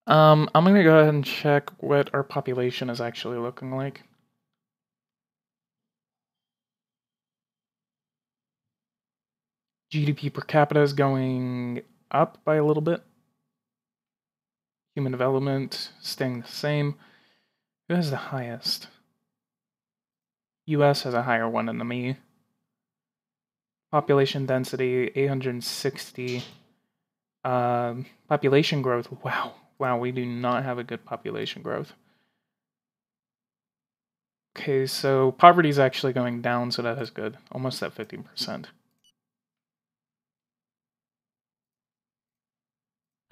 I'm gonna go ahead and check what our population is actually looking like. GDP per capita is going up by a little bit. Human development staying the same. Who has the highest? US has a higher one than me. Population density 860. Population growth. Wow, we do not have a good population growth. Okay, so poverty is actually going down, so that is good. Almost at 15%.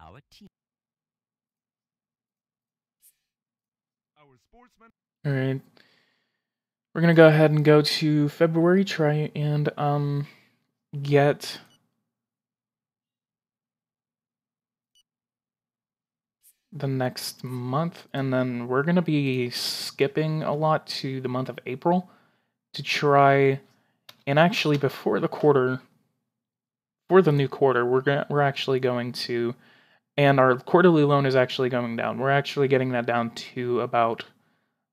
Our team. Our sportsmen. All right. We're going to go ahead and go to February, try and get the next month, and then we're going to be skipping a lot to the month of April to try and actually before the new quarter, we're actually going to And our quarterly loan is actually going down. We're actually getting that down to about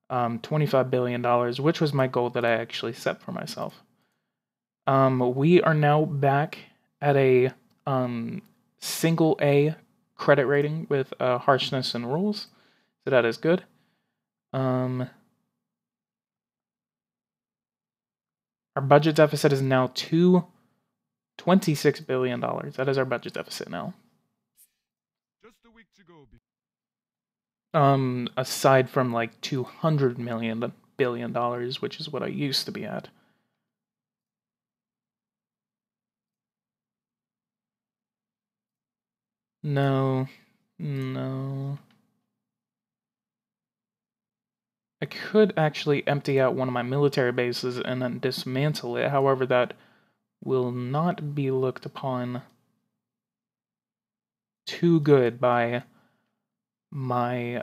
$25 billion, which was my goal that I actually set for myself. We are now back at a single A credit rating with harshness and rules, so that is good. Our budget deficit is now $26 billion. That is our budget deficit now. Just a week to go. Aside from like $200 billion, which is what I used to be at. No. I could actually empty out one of my military bases and then dismantle it. However, that will not be looked upon too good by my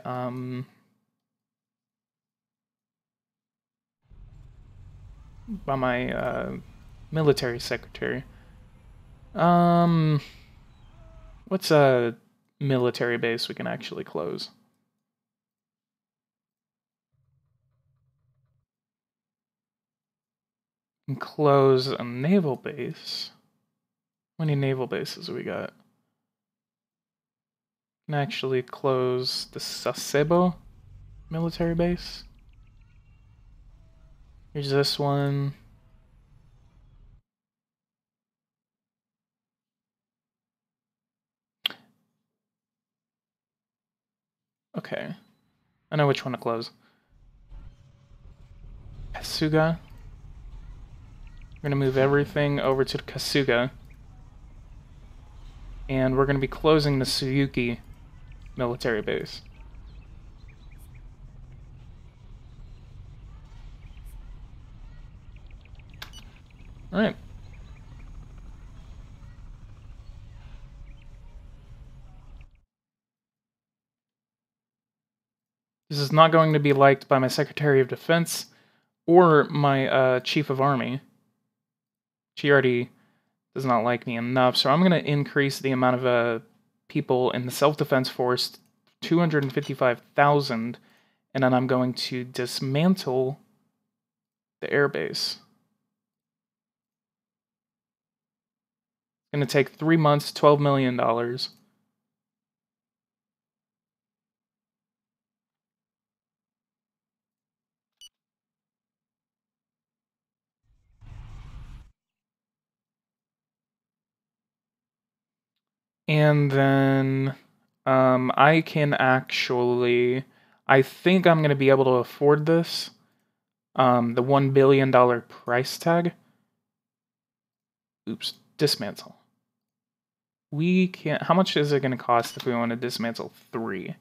military secretary. What's a military base we can actually close? And close a naval base. How many naval bases we got? Can actually close the Sasebo military base. Here's this one. Okay. I know which one to close. Kasuga. We're going to move everything over to Kasuga. And we're going to be closing the Tsuyuki military base. Alright. This is not going to be liked by my Secretary of Defense or my Chief of Army. She already does not like me enough, so I'm going to increase the amount of people in the self-defense force to 255,000, and then I'm going to dismantle the airbase. It's going to take 3 months, $12 million. And then I can actually, I think I'm going to be able to afford this. The $1 billion price tag. Oops, dismantle. We can't, how much is it going to cost if we want to dismantle 3? It's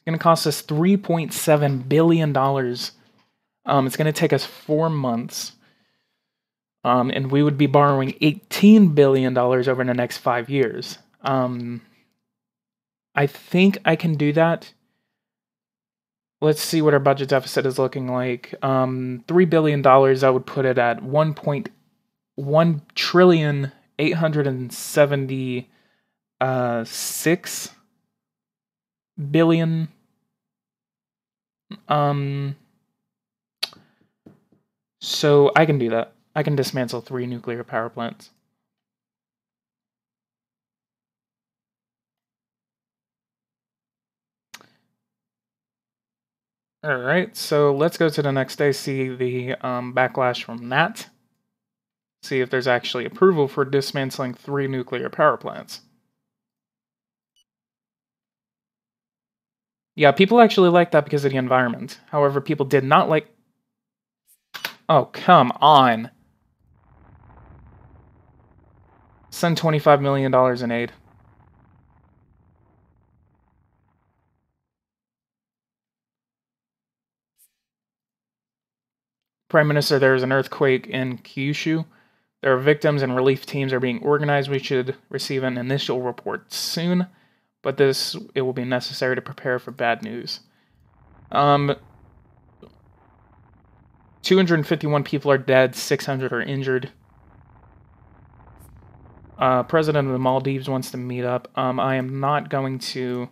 going to cost us $3.7 billion. It's going to take us 4 months. And we would be borrowing $18 billion over the next 5 years. I think I can do that. Let's see what our budget deficit is looking like. $3 billion, I would put it at 1.176 billion. So I can do that. I can dismantle 3 nuclear power plants. Alright, so let's go to the next day, see the backlash from that. See if there's actually approval for dismantling 3 nuclear power plants. Yeah, people actually like that because of the environment. However, people did not like... Oh, come on. Send $25 million in aid. Prime Minister, there is an earthquake in Kyushu. There are victims and relief teams are being organized. We should receive an initial report soon, but it will be necessary to prepare for bad news. 251 people are dead, 600 are injured. President of the Maldives wants to meet up. I am not going to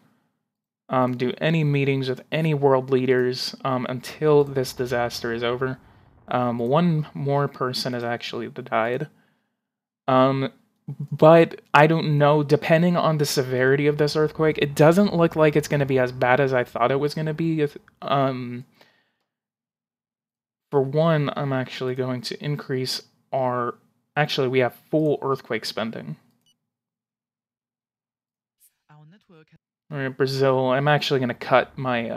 do any meetings with any world leaders until this disaster is over. One more person has actually died. But I don't know, depending on the severity of this earthquake, it doesn't look like it's going to be as bad as I thought it was going to be. For one, I'm actually going to increase our... Actually, we have full earthquake spending. Our network has Alright, Brazil, I'm actually going to cut my...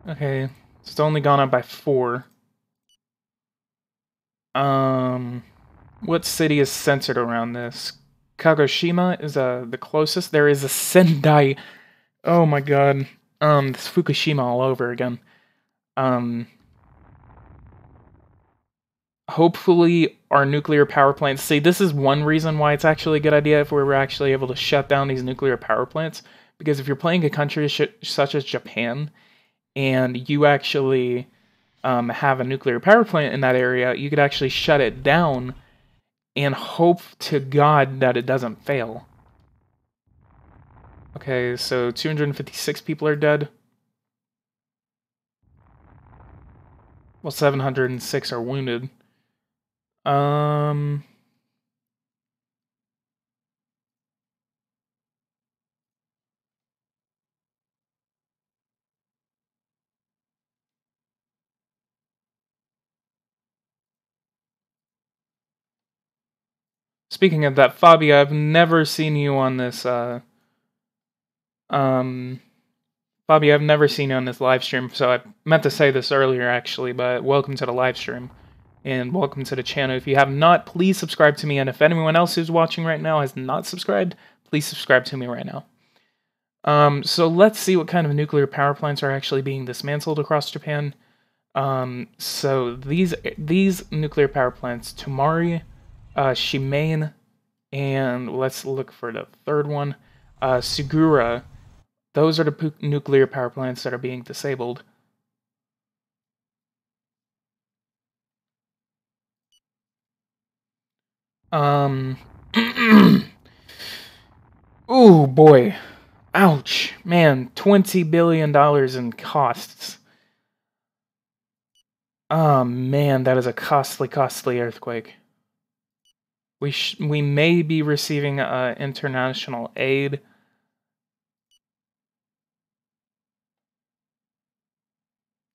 Okay, it's only gone up by 4. What city is centered around this? Kagoshima is the closest. There is a Sendai. Oh my god. This Fukushima all over again. Hopefully our nuclear power plants... See, this is one reason why it's actually a good idea if we were actually able to shut down these nuclear power plants. Because if you're playing a country such as Japan, and you actually have a nuclear power plant in that area, you could actually shut it down and hope to God that it doesn't fail. Okay, so 256 people are dead. Well, 706 are wounded. Speaking of that, Fabio, I've never seen you on this, Fabio, I've never seen you on this live stream, so I meant to say this earlier, actually, but welcome to the live stream, and welcome to the channel. If you have not, please subscribe to me, and if anyone else who's watching right now has not subscribed, please subscribe to me right now. So let's see what kind of nuclear power plants are actually being dismantled across Japan. So these nuclear power plants, Tomari, Shimane, and let's look for the third one, Sugura. Those are the nuclear power plants that are being disabled. Ooh, boy. Ouch. Man, $20 billion in costs. Oh, man, that is a costly earthquake. We may be receiving international aid.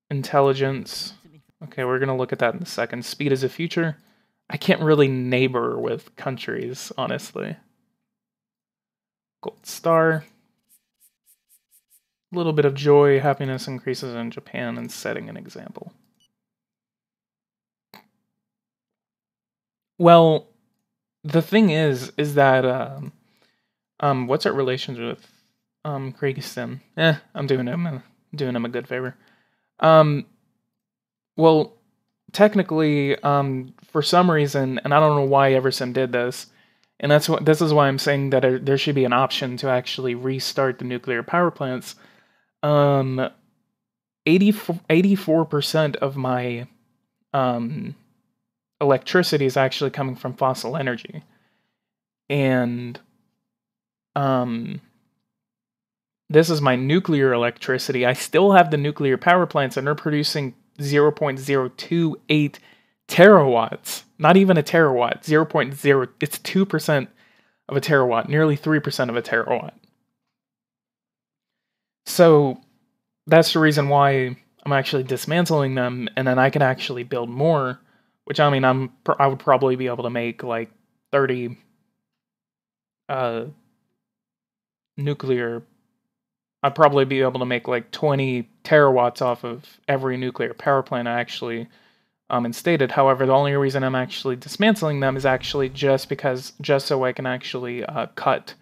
Intelligence. Okay, we're gonna look at that in a second. Speed is a future. I can't really neighbor with countries, honestly. Gold star. A little bit of joy, happiness increases in Japan, and setting an example. Well, the thing is that what's our relations with Kyrgyzstan? I'm doing him a good favor. Well, technically, for some reason, and I don't know why Eversim did this, and this is why I'm saying that there should be an option to actually restart the nuclear power plants. 84% of my electricity is actually coming from fossil energy, and this is my nuclear electricity. I still have the nuclear power plants, and they're producing 0.028 terawatts. Not even a terawatt. 0.0. It's 2% of a terawatt. Nearly 3% of a terawatt. So that's the reason why I'm actually dismantling them, and then I can actually build more. Which, I mean, I would probably be able to make like 30 nuclear. I'd probably be able to make like 20 terawatts off of every nuclear power plant I actually instated. However, the only reason I'm actually dismantling them is actually just so I can actually cut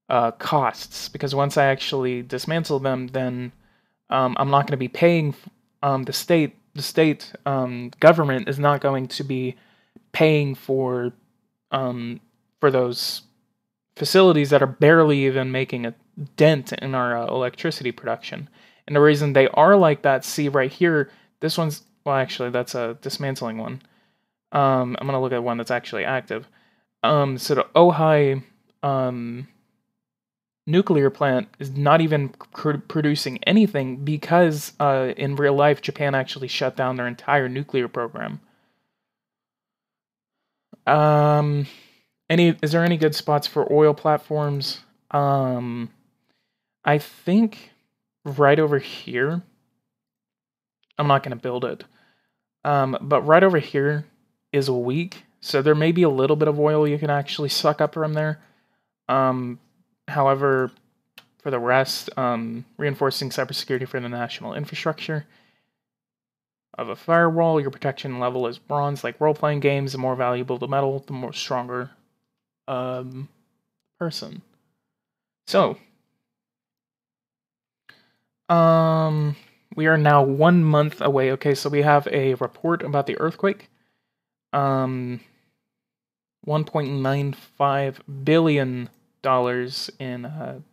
costs. Because once I actually dismantle them, then I'm not going to be paying the state. The state government is not going to be paying for those facilities that are barely even making a dent in our electricity production. And the reason they are like that, see right here, this one's, well, actually, that's a dismantling one. I'm going to look at one that's actually active. So the Ojai nuclear plant is not even producing anything because in real life, Japan actually shut down their entire nuclear program. Is there any good spots for oil platforms? I think right over here. I'm not going to build it. But right over here is weak, so there may be a little bit of oil you can actually suck up from there. However, for the rest, reinforcing cybersecurity for the national infrastructure of a firewall, your protection level is bronze. Like role-playing games, the more valuable the metal, the more stronger person. So, we are now 1 month away. Okay, so we have a report about the earthquake. $1.95 billion in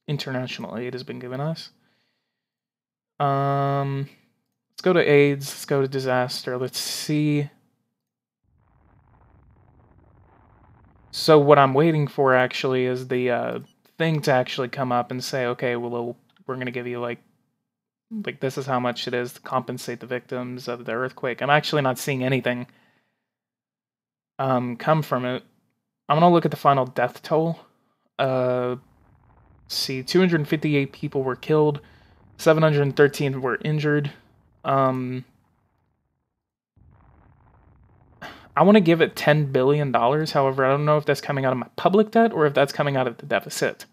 international aid has been given us. Let's go to AIDS. Let's go to disaster. Let's see. So what I'm waiting for actually is the thing to actually come up and say, okay, well, we're gonna give you like this is how much it is to compensate the victims of the earthquake. I'm actually not seeing anything come from it. I'm gonna look at the final death toll. See, 258 people were killed, 713 were injured. I want to give it $10 billion. However, I don't know if that's coming out of my public debt or if that's coming out of the deficit.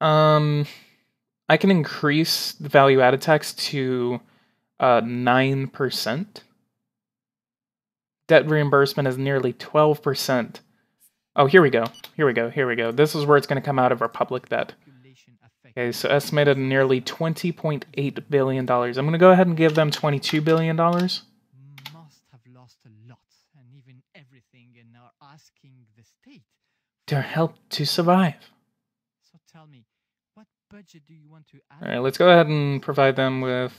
I can increase the value-added tax to 9%. Debt reimbursement is nearly 12%. Oh, here we go. Here we go. Here we go. This is where it's going to come out of our public debt. Okay, so estimated nearly $20.8 billion. I'm going to go ahead and give them $22 billion. Must have lost a lot and even everything and are asking the state to help to survive. So tell me, what budget do you want to add? All right, let's go ahead and provide them with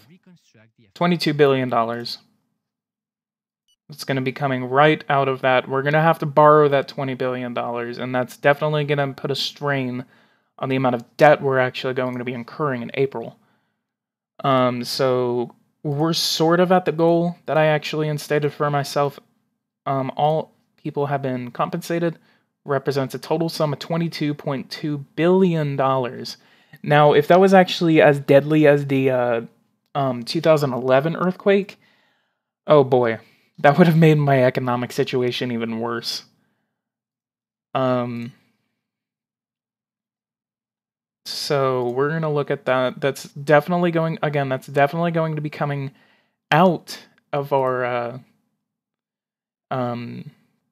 $22 billion. It's going to be coming right out of that. We're going to have to borrow that $20 billion, and that's definitely going to put a strain on the amount of debt we're actually going to be incurring in April. So we're sort of at the goal that I actually instated for myself. All people have been compensated, represents a total sum of $22.2 billion. Now, if that was actually as deadly as the 2011 earthquake, oh boy, that would have made my economic situation even worse. So we're going to look at that. That's definitely going, again, that's definitely going to be coming out of our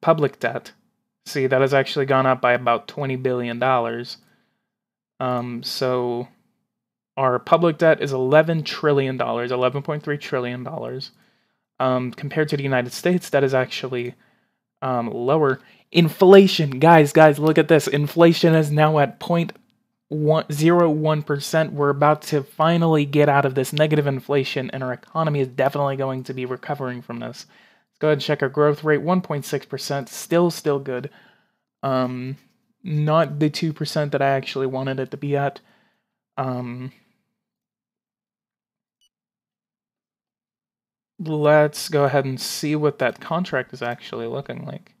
public debt. See, that has actually gone up by about $20 billion. So our public debt is $11 trillion, $11.3 trillion. Compared to the United States, that is actually lower. Inflation, guys, look at this. Inflation is now at 0.01%. We're about to finally get out of this negative inflation, and our economy is definitely going to be recovering from this. Let's go ahead and check our growth rate, 1.6%. Still good. Not the 2% that I actually wanted it to be at. Let's go ahead and see what that contract is actually looking like.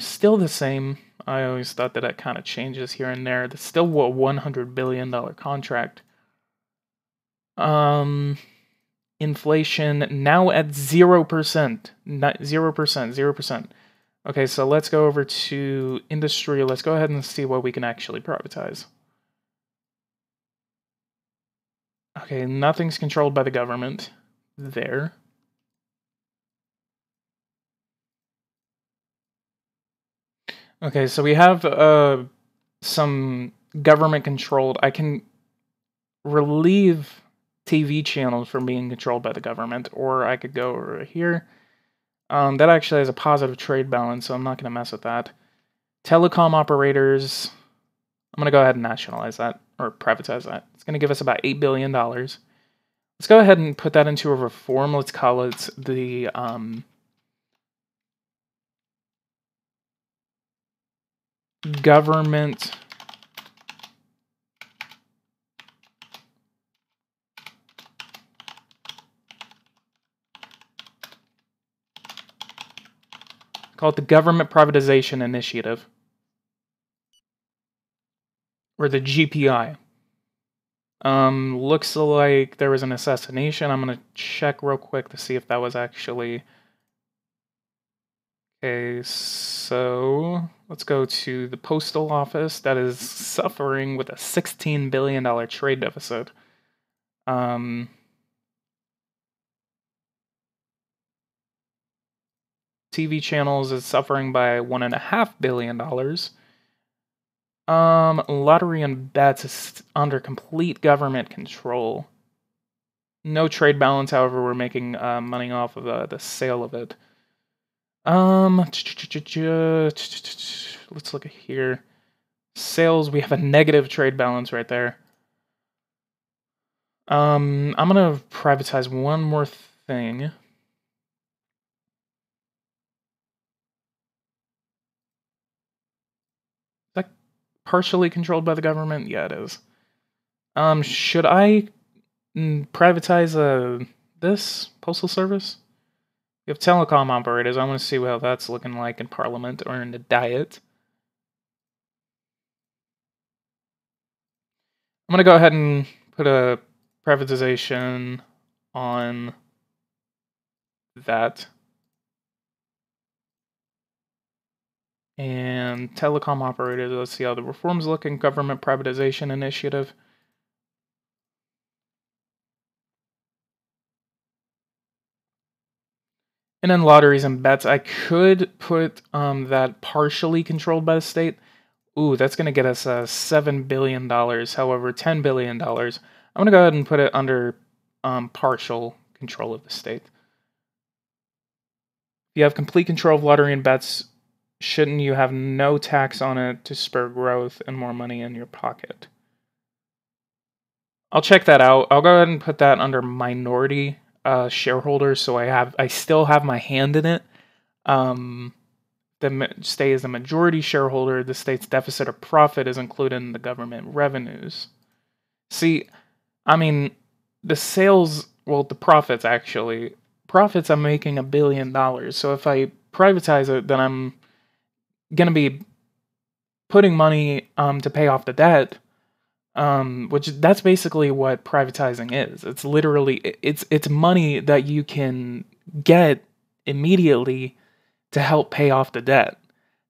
Still the same. I always thought that kind of changes here and there. That's still a $100 billion contract. Inflation now at 0%. 0%. Okay, so let's go over to industry. Let's go ahead and see what we can actually privatize. Okay, nothing's controlled by the government there. Okay, so we have some government controlled. I can relieve TV channels from being controlled by the government, or I could go over here. That actually has a positive trade balance, so I'm not going to mess with that. Telecom operators, I'm going to go ahead and nationalize that, or privatize that. It's going to give us about $8 billion. Let's go ahead and put that into a reform. Let's call it the government Privatization Initiative, or the GPI. Looks like there was an assassination. I'm gonna check real quick to see if that was actually... Okay, so let's go to the postal office that is suffering with a $16 billion trade deficit. TV channels is suffering by $1.5 billion. Lottery and bets is under complete government control. No trade balance, however, we're making money off of the sale of it. Let's look at here. Sales, we have a negative trade balance right there. I'm gonna privatize one more thing. Is that partially controlled by the government? Yeah, it is. Should I privatize this postal service? We have telecom operators. I want to see how that's looking like in Parliament or in the Diet. I'm going to go ahead and put a privatization on that. And telecom operators, let's see how the reforms look in government privatization initiative. And then lotteries and bets, I could put that partially controlled by the state. Ooh, that's going to get us $7 billion. However, $10 billion. I'm going to go ahead and put it under partial control of the state. If you have complete control of lottery and bets, shouldn't you have no tax on it to spur growth and more money in your pocket? I'll check that out. I'll go ahead and put that under minority shareholders, so I still have my hand in it. The state is a majority shareholder. The state's deficit or profit is included in the government revenues. See, I mean, the sales, well, the profits actually. Profits, I'm making $1 billion. So if I privatize it, then I'm going to be putting money to pay off the debt. Which that's basically what privatizing is. It's literally it's money that you can get immediately to help pay off the debt.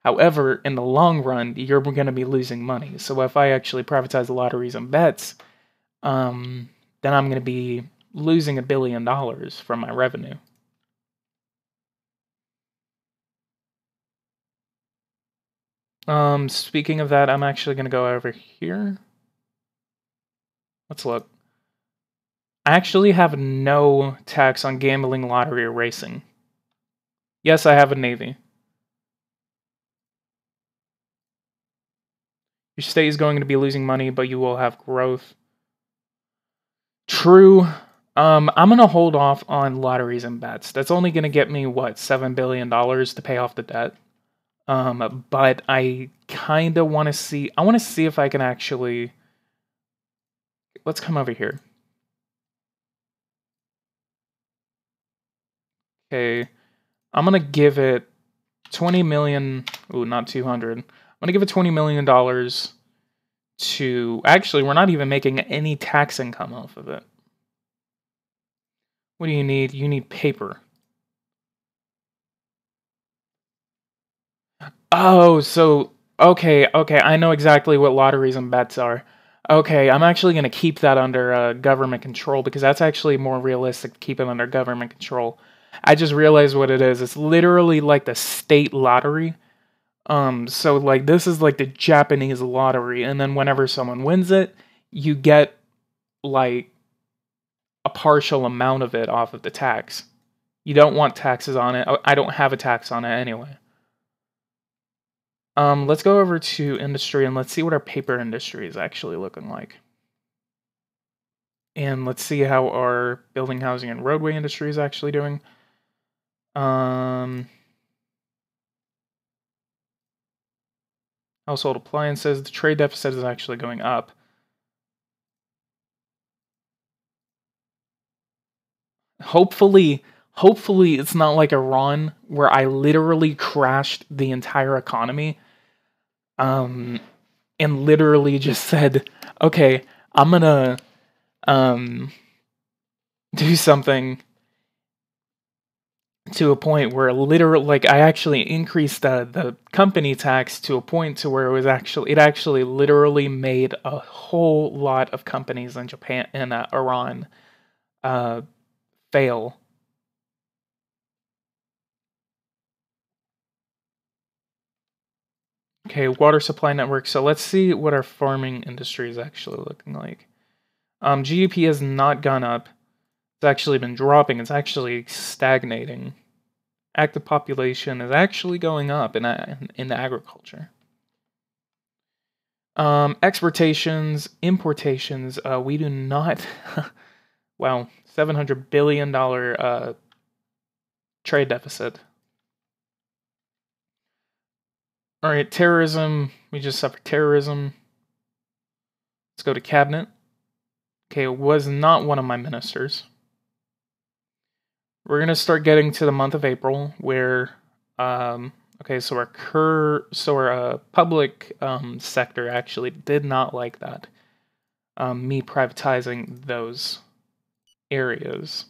However, in the long run, you're going to be losing money. So if I actually privatize the lotteries and bets, then I'm going to be losing $1 billion from my revenue. Speaking of that, I'm actually going to go over here. Let's look. I actually have no tax on gambling, lottery, or racing. Yes, I have a navy. Your state is going to be losing money, but you will have growth. True. I'm going to hold off on lotteries and bets. That's only going to get me, what, $7 billion to pay off the debt. But I kind of want to see... I want to see if I can actually... Let's come over here. Okay. I'm going to give it 20 million... Ooh, not 200. I'm going to give it $20 million to... Actually, we're not even making any tax income off of it. What do you need? You need paper. Oh, so... Okay, I know exactly what lotteries and bets are. Okay, I'm actually going to keep that under government control, because that's actually more realistic to keep it under government control. I just realized what it is. It's literally like the state lottery. So like this is like the Japanese lottery, and then whenever someone wins it, you get like a partial amount of it off of the tax. You don't want taxes on it. I don't have a tax on it anyway. Let's go over to industry and let's see what our paper industry is actually looking like. And let's see how our building, housing, and roadway industry is actually doing. Household appliances, the trade deficit is actually going up. Hopefully it's not like Iran where I literally crashed the entire economy. And literally just said, okay, I'm gonna do something to a point where literally, like, I actually increased the company tax to a point to where it actually literally made a whole lot of companies in Japan and Iran fail. Okay, water supply network. So let's see what our farming industry is actually looking like. GDP has not gone up. It's actually been dropping. It's actually stagnating. Active population is actually going up in the agriculture. Exportations, importations, we do not. Wow, $700 billion trade deficit. All right, terrorism. We just suffered terrorism. Let's go to cabinet. Okay, it was not one of my ministers. We're gonna start getting to the month of April, where okay, so our public sector actually did not like that. Me privatizing those areas.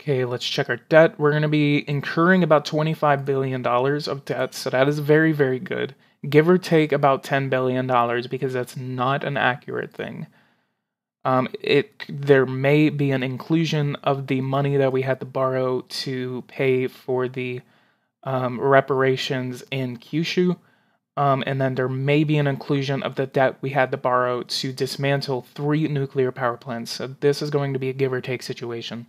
Okay, let's check our debt. We're going to be incurring about $25 billion of debt, so that is very, very good. Give or take about $10 billion because that's not an accurate thing. There may be an inclusion of the money that we had to borrow to pay for the reparations in Kyushu, and then there may be an inclusion of the debt we had to borrow to dismantle 3 nuclear power plants. So this is going to be a give or take situation.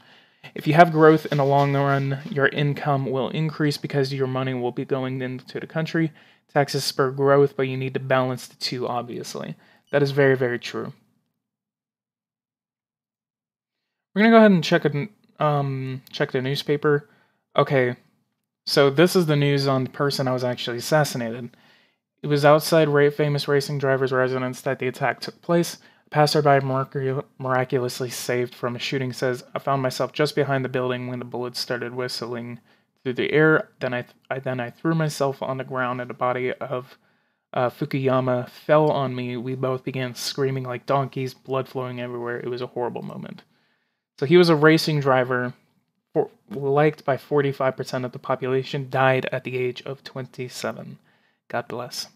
If you have growth in the long run, your income will increase because your money will be going into the country. Taxes spur growth, but you need to balance the two, obviously. That is very, very true. We're going to go ahead and check the newspaper. Okay, so this is the news on the person that was actually assassinated. It was outside famous racing driver's residence that the attack took place. A passerby miraculously saved from a shooting says, "I found myself just behind the building when the bullets started whistling through the air. Then I threw myself on the ground and the body of Fukuyama fell on me. We both began screaming like donkeys, blood flowing everywhere. It was a horrible moment." So he was a racing driver, liked by 45% of the population, died at the age of 27. God bless.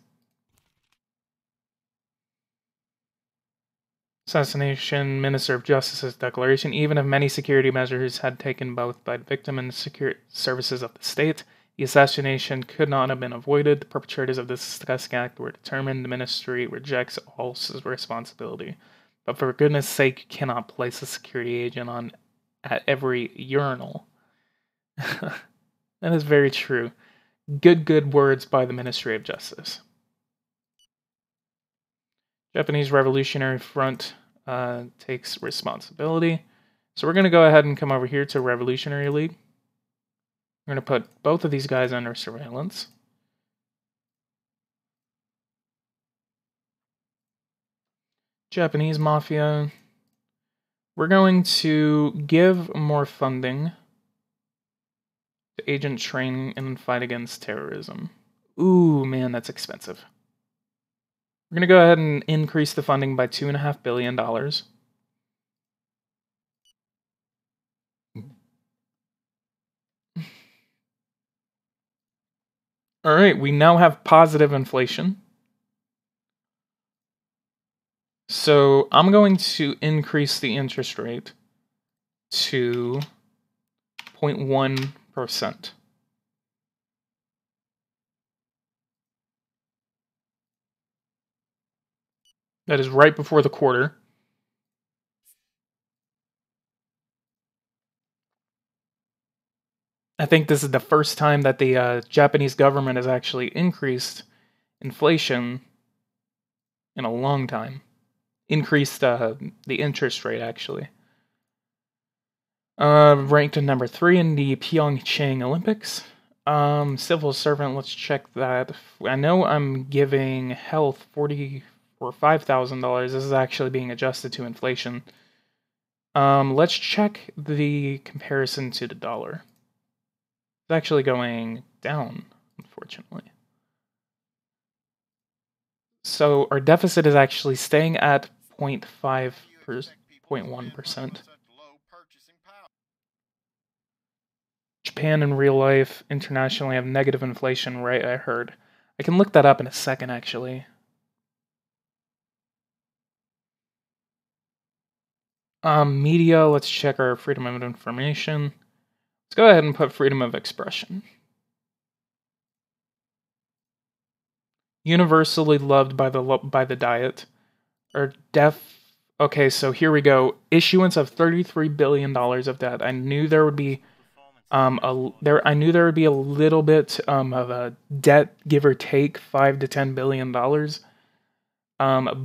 Assassination, Minister of Justice's declaration. Even if many security measures had taken both by the victim and the security services of the state, the assassination could not have been avoided. The perpetrators of this disgusting act were determined. The ministry rejects all responsibility. But for goodness sake, you cannot place a security agent at every urinal. That is very true. Good words by the Ministry of Justice. Japanese Revolutionary Front takes responsibility. So we're going to go ahead and come over here to Revolutionary League. We're going to put both of these guys under surveillance. Japanese Mafia. We're going to give more funding to agent training and fight against terrorism. Ooh, man, that's expensive. We're going to go ahead and increase the funding by $2.5 billion. All right, we now have positive inflation. So I'm going to increase the interest rate to 0.1%. That is right before the quarter. I think this is the first time that the Japanese government has actually increased inflation in a long time. Increased the interest rate, actually. Ranked at number 3 in the Pyeongchang Olympics. Civil servant, let's check that. I know I'm giving health $5,000. This is actually being adjusted to inflation. Let's check the comparison to the dollar. It's actually going down, unfortunately. So our deficit is actually staying at 0.1%. Japan in real life, internationally have negative inflation, right? I heard. I can look that up in a second, actually. Media, let's check our freedom of information. Let's go ahead and put freedom of expression. Universally loved by the diet. Okay, so here we go. Issuance of $33 billion of debt. I knew there would be I knew there would be a little bit of a debt, give or take, $5 to $10 billion.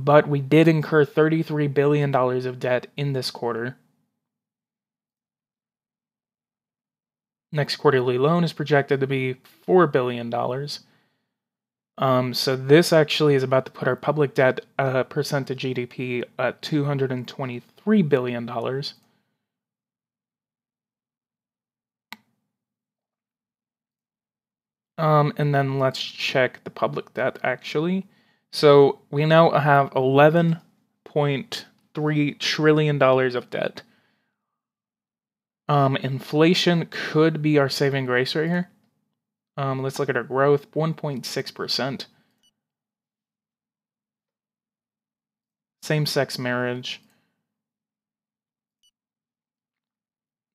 But we did incur $33 billion of debt in this quarter. Next quarterly loan is projected to be $4 billion. So this actually is about to put our public debt percent of GDP at $223 billion. And then let's check the public debt, actually. So we now have $11.3 trillion of debt. Inflation could be our saving grace right here. Let's look at our growth, 1.6%. Same-sex marriage.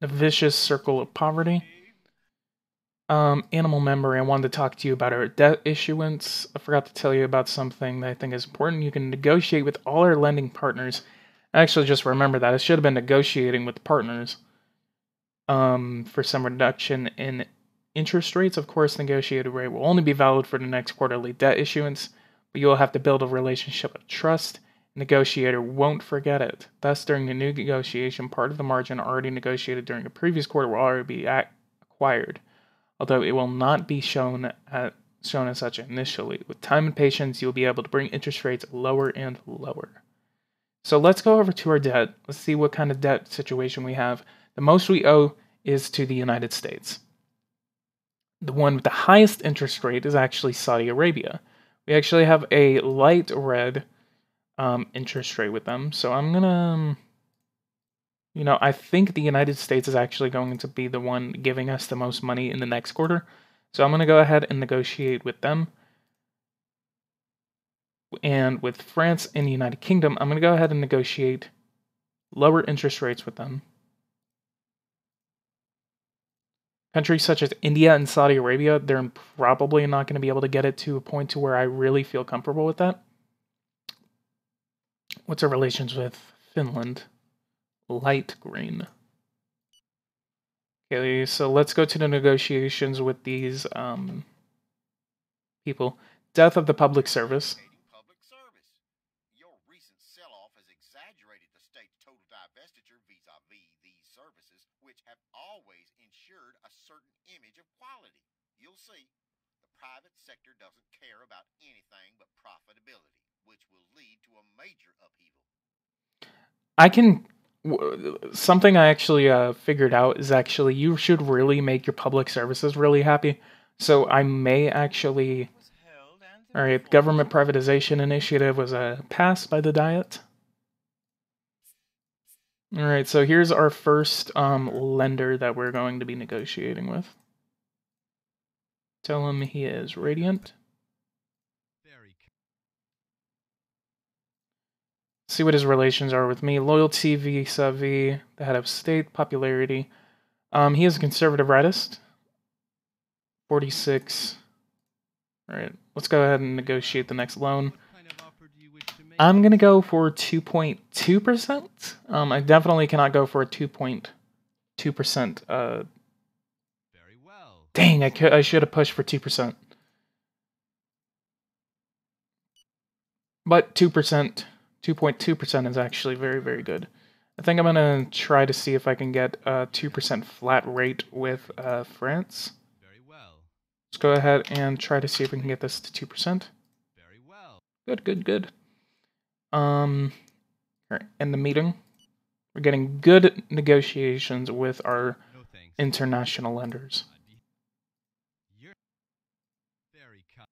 The vicious circle of poverty. Animal memory, I wanted to talk to you about our debt issuance. I forgot to tell you about something that I think is important. You can negotiate with all our lending partners. Actually, just remember that. I should have been negotiating with partners for some reduction in interest rates. Of course, negotiated rate will only be valid for the next quarterly debt issuance, but you'll have to build a relationship of trust. Negotiator won't forget it. Thus, during the new negotiation, part of the margin already negotiated during the previous quarter will already be acquired, although it will not be shown as such initially. With time and patience, you'll be able to bring interest rates lower and lower. So let's go over to our debt. Let's see what kind of debt situation we have. The most we owe is to the United States. The one with the highest interest rate is actually Saudi Arabia. We actually have a light red interest rate with them. So I'm gonna, I think the United States is actually going to be the one giving us the most money in the next quarter. So I'm gonna go ahead and negotiate with them. And with France and the United Kingdom, I'm gonna go ahead and negotiate lower interest rates with them. Countries such as India and Saudi Arabia, they're probably not going to be able to get it to a point to where I really feel comfortable with that. What's our relations with Finland? Light green. Okay, so let's go to the negotiations with these people. Death of the public service. Your recent sell-off has exaggerated the state's total divestiture vis-a-vis these services, which have always ensured a certain image of quality. You'll see, the private sector doesn't care about anything but profitability, which will lead to a major upheaval. Something I actually figured out is actually you should really make your public services really happy. So I may actually... Alright, government privatization initiative was passed by the Diet. Alright, so here's our first lender that we're going to be negotiating with. Tell him he is radiant. See what his relations are with me. Loyalty vis-a-vis the head of state. Popularity. He is a conservative rightist. 46. Alright, let's go ahead and negotiate the next loan. I'm going to go for 2.2%. I definitely cannot go for a 2.2% Dang, I should have pushed for 2%. But 2%, 2.2% is actually very, very good. I think I'm going to try to see if I can get a 2% flat rate with France. Very well. Let's go ahead and try to see if we can get this to 2%. Very well. Good, good, good. All right, end the meeting. We're getting good negotiations with our No thanks. international lenders. You're very kind.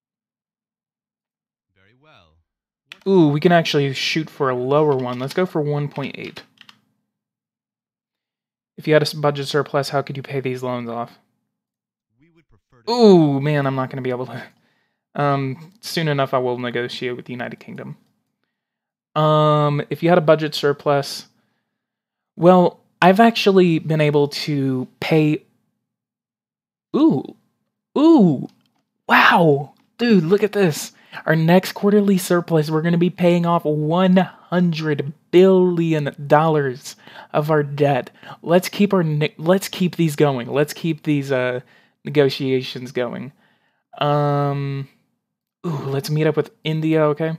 Very well. Ooh, we can actually shoot for a lower one. Let's go for 1.8. If you had a budget surplus, how could you pay these loans off? We would prefer to Ooh, man, I'm not going to be able to. Soon enough, I will negotiate with the United Kingdom. If you had a budget surplus, well, I've actually been able to pay. Ooh, wow, dude, look at this. Our next quarterly surplus, we're going to be paying off $100 billion of our debt. Let's keep these going. Let's keep these negotiations going. Let's meet up with India, okay?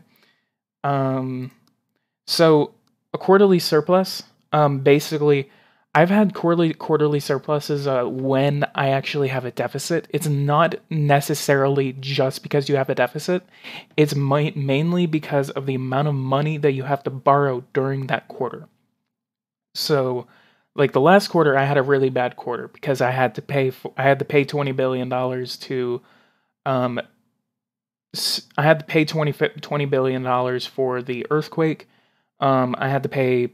So a quarterly surplus, basically, I've had quarterly surpluses when I actually have a deficit. It's not necessarily just because you have a deficit. It's mainly because of the amount of money that you have to borrow during that quarter. So, like the last quarter, I had a really bad quarter because I had to pay $20 billion to I had to pay $20 billion for the earthquake. I had to pay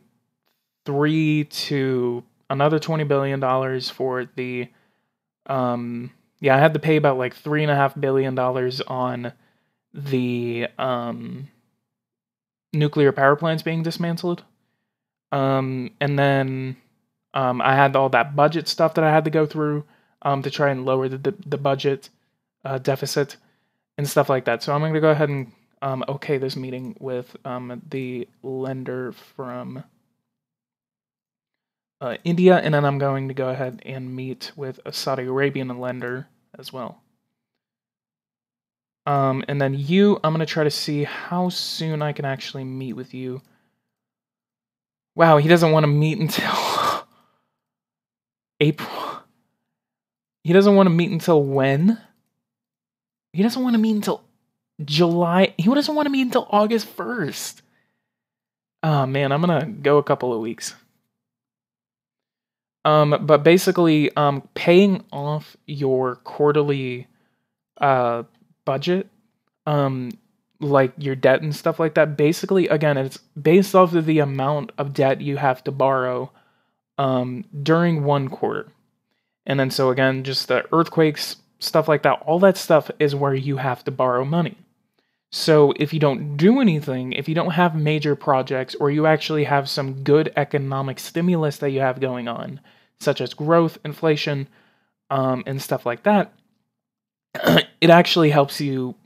another $20 billion for the I had to pay about like $3.5 billion on the nuclear power plants being dismantled. And then I had all that budget stuff that I had to go through to try and lower the budget deficit and stuff like that. So I'm going to go ahead and okay this meeting with the lender from India, and then I'm going to go ahead and meet with a Saudi Arabian lender as well. And then I'm going to try to see how soon I can actually meet with you. Wow, he doesn't want to meet until April. He doesn't want to meet until when? He doesn't want to meet until July. He doesn't want to meet until August 1st. Oh man, I'm going to go a couple of weeks. But basically, paying off your quarterly budget, like your debt and stuff like that, basically, again, it's based off of the amount of debt you have to borrow during one quarter. And then so again, just the earthquakes, stuff like that, all that stuff is where you have to borrow money. So if you don't do anything, if you don't have major projects, or you actually have some good economic stimulus that you have going on, such as growth, inflation, and stuff like that, it actually helps you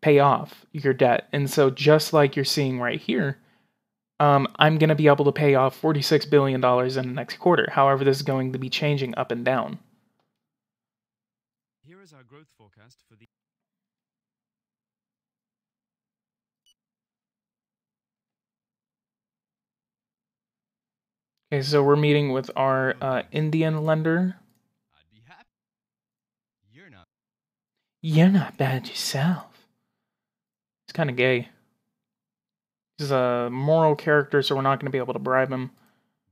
pay off your debt. And so just like you're seeing right here, I'm going to be able to pay off $46 billion in the next quarter. However, this is going to be changing up and down. Here is our growth forecast for the Okay, so we're meeting with our Indian lender. I'd be happy. You're not bad yourself. He's kind of gay. He's a moral character, so we're not going to be able to bribe him.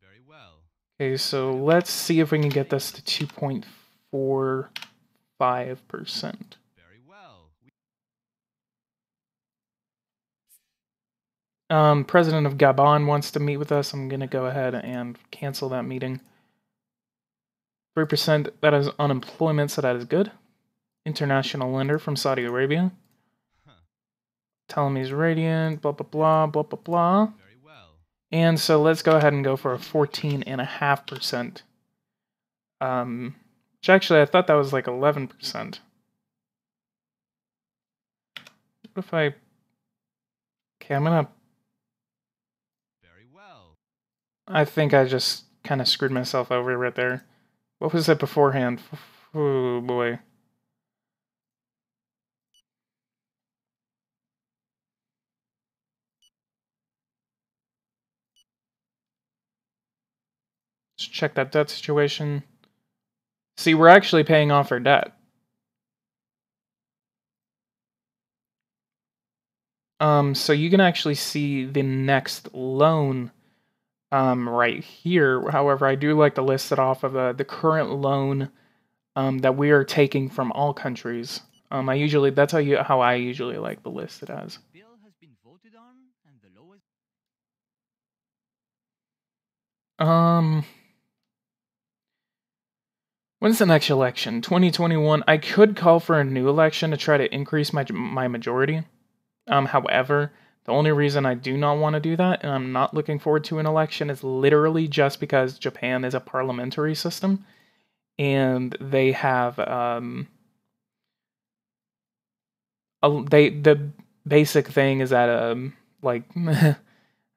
Very well. Okay, so let's see if we can get this to 2.45%. Very well. President of Gabon wants to meet with us. I'm going to go ahead and cancel that meeting. 3%, that is unemployment, so that is good. International lender from Saudi Arabia. Tell him he's radiant, blah, blah, blah, blah, blah, blah. Very well. And so let's go ahead and go for a 14.5%. Which actually, I thought that was like 11%. What if I... Okay, I'm gonna... Very well. I think I just kind of screwed myself over right there. What was it beforehand? Oh boy. Let's check that debt situation. See, we're actually paying off our debt. So you can actually see the next loan right here. However, I do like to list it off of the current loan that we are taking from all countries. That's how I usually like to list it as. Bill has been voted on, and the lowest. When's the next election? 2021. I could call for a new election to try to increase my majority. However, the only reason I do not want to do that, and I'm not looking forward to an election, is literally just because Japan is a parliamentary system, and they have the basic thing is that like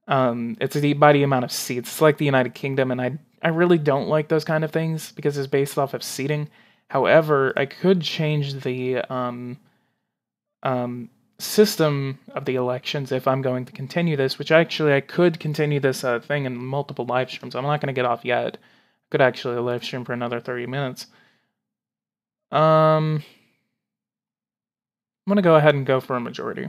it's by the amount of seats. It's like the United Kingdom, and I really don't like those kind of things because it's based off of seating. However, I could change the system of the elections if I'm going to continue this, which actually I could continue this thing in multiple live streams. I'm not going to get off yet. I could actually live stream for another 30 minutes. I'm going to go ahead and go for a majority.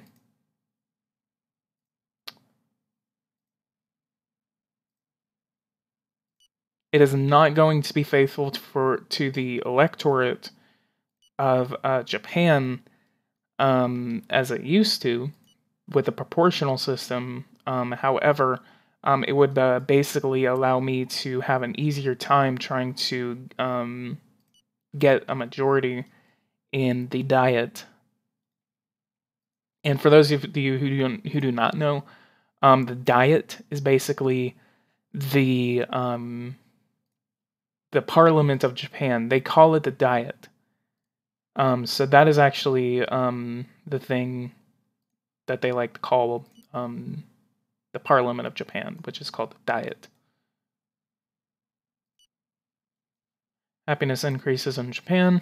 It is not going to be faithful to the electorate of Japan as it used to with the proportional system. However, it would basically allow me to have an easier time trying to get a majority in the Diet. And for those of you who do not know, the Diet is basically the Parliament of Japan. They call it the Diet. So that is actually the thing that they like to call the Parliament of Japan, which is called the Diet. Happiness increases in Japan.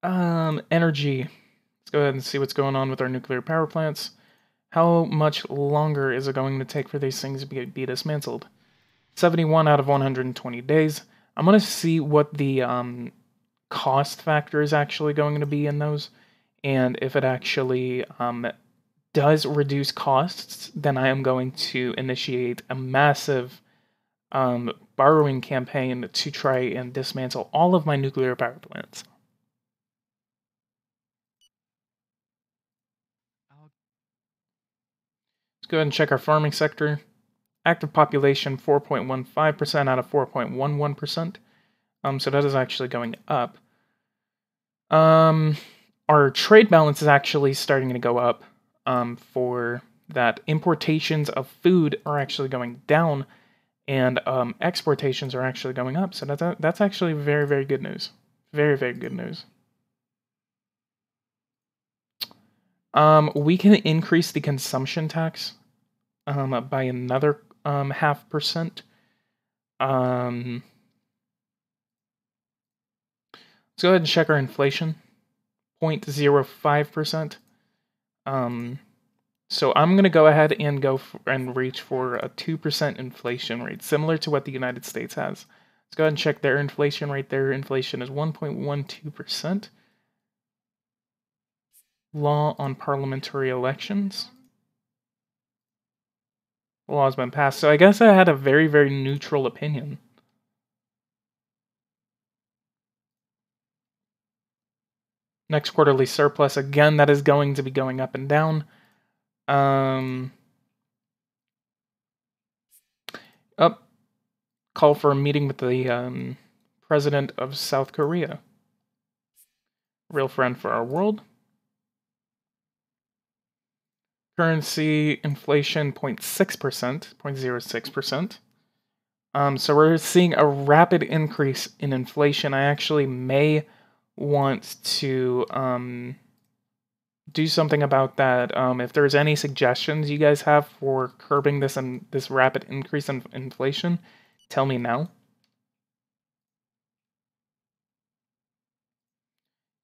Energy. Let's go ahead and see what's going on with our nuclear power plants. How much longer is it going to take for these things to be dismantled? 71 out of 120 days. I'm going to see what the cost factor is actually going to be in those. And if it actually does reduce costs, then I am going to initiate a massive borrowing campaign to try and dismantle all of my nuclear power plants. Let's go ahead and check our farming sector. Active population 4.15% out of 4.11%. So that is actually going up. Our trade balance is actually starting to go up for that. Importations of food are actually going down, and exportations are actually going up. So that's actually very, very good news. Very, very good news. We can increase the consumption tax by another 0.5%. Let's go ahead and check our inflation. 0.05%. So I'm going to go ahead and reach for a 2% inflation rate, similar to what the United States has. Let's go ahead and check their inflation rate. Their inflation is 1.12%. Law on parliamentary elections. The law has been passed. So I guess I had a very, very neutral opinion. Next quarterly surplus, again, that is going to be going up and down. Call for a meeting with the president of South Korea. Real friend for our world. Currency inflation 0.6%, 0.06%. So we're seeing a rapid increase in inflation. I actually may want to do something about that. If there's any suggestions you guys have for curbing this rapid increase in inflation, tell me now.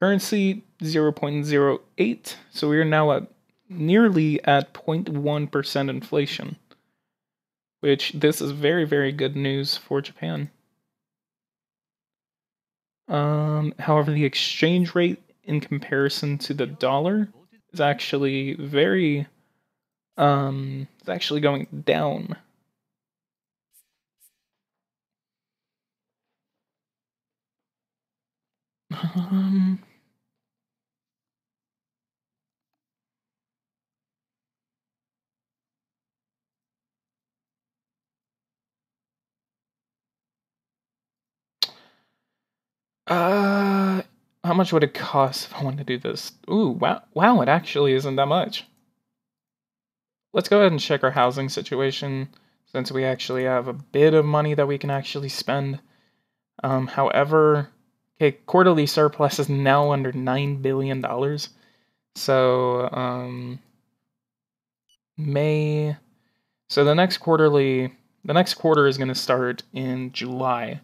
Currency 0.08, so we are now at nearly at 0.1% inflation, which this is very, very good news for Japan. However, the exchange rate in comparison to the dollar is actually very, it's actually going down. How much would it cost if I wanted to do this? Ooh, wow, it actually isn't that much. Let's go ahead and check our housing situation, since we actually have a bit of money that we can actually spend. However, okay, quarterly surplus is now under $9 billion. So, so the next quarter is going to start in July.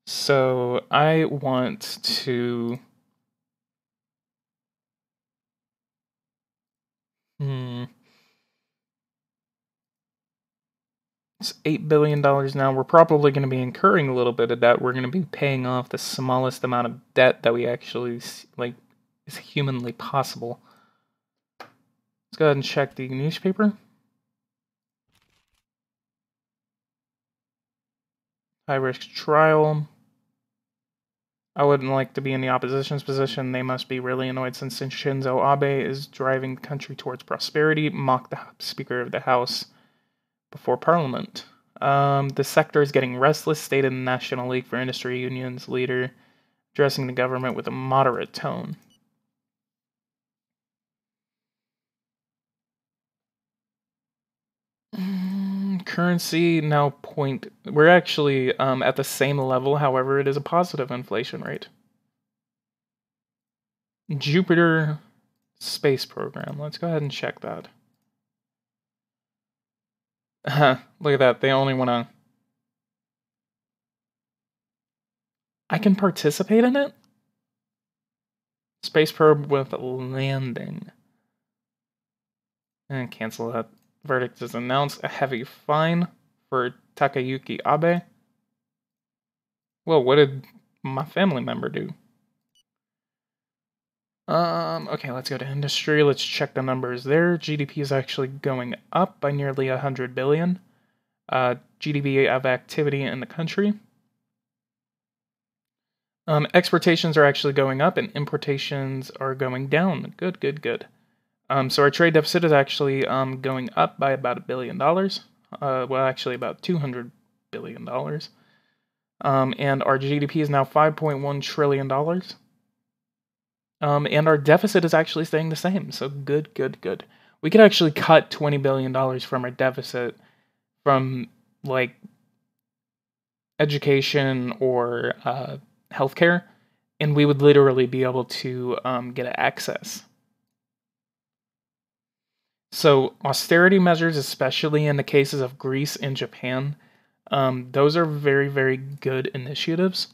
So I want to, it's $8 billion now. We're probably going to be incurring a little bit of debt. We're going to be paying off the smallest amount of debt that we actually, like, is humanly possible. Let's go ahead and check the newspaper. High-risk trial. I wouldn't like to be in the opposition's position. They must be really annoyed since Shinzo Abe is driving the country towards prosperity. Mock the Speaker of the House before Parliament. The sector is getting restless, stated the National League for Industry Unions leader, addressing the government with a moderate tone. Currency now we're actually at the same level, however, it is a positive inflation rate. Jupiter space program. Let's go ahead and check that. Look at that. They only want to... I can participate in it? Space probe with landing. And cancel that. Verdict is announced. A heavy fine for Takayuki Abe. Well, what did my family member do? Okay, let's go to industry. Let's check the numbers there. GDP is actually going up by nearly 100 billion. GDP of activity in the country. Exportations are actually going up and importations are going down. Good, good, good. So our trade deficit is actually going up by about $1 billion. Well, actually about $200 billion. And our GDP is now $5.1 trillion. And our deficit is actually staying the same. So good, good, good. We could actually cut $20 billion from our deficit from, like, education or healthcare, and we would literally be able to get access. So austerity measures, especially in the cases of Greece and Japan, those are very, very good initiatives.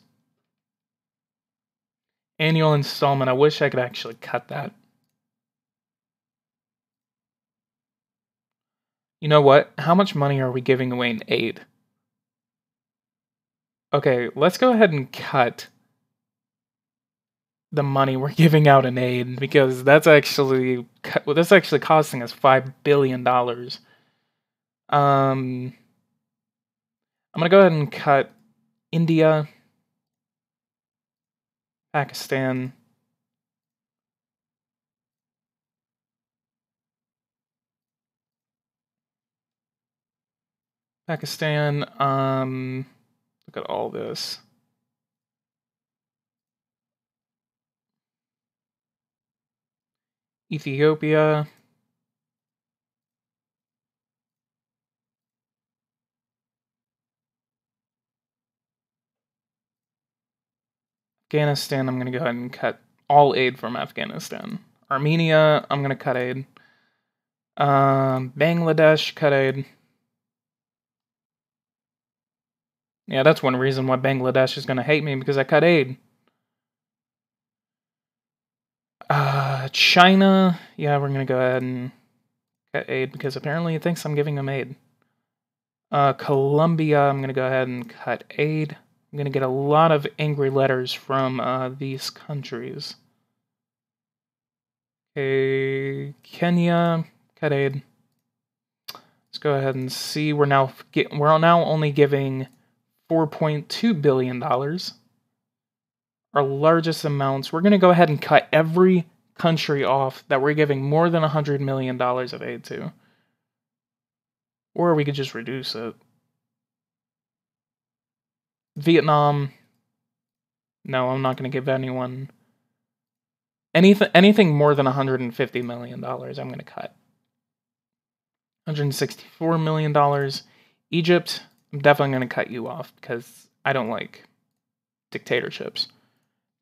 Annual installment, I wish I could actually cut that. You know what? How much money are we giving away in aid? Okay, let's go ahead and cut the money we're giving out in aid, because that's actually costing us $5 billion. I'm gonna go ahead and cut India, Pakistan, look at all this. Ethiopia. Afghanistan, I'm going to go ahead and cut all aid from Afghanistan. Armenia, I'm going to cut aid. Bangladesh, cut aid. Yeah, that's one reason why Bangladesh is going to hate me, because I cut aid. China, yeah, we're gonna go ahead and cut aid because apparently it thinks I'm giving them aid. Colombia, I'm gonna go ahead and cut aid. I'm gonna get a lot of angry letters from these countries. Okay, Kenya, cut aid. Let's go ahead and see. We're now only giving $4.2 billion. Our largest amounts. We're gonna go ahead and cut every country off that we're giving more than $100 million of aid to. Or we could just reduce it. Vietnam. No, I'm not going to give anyone anything more than $150 million. I'm going to cut. $164 million. Egypt, I'm definitely going to cut you off because I don't like dictatorships.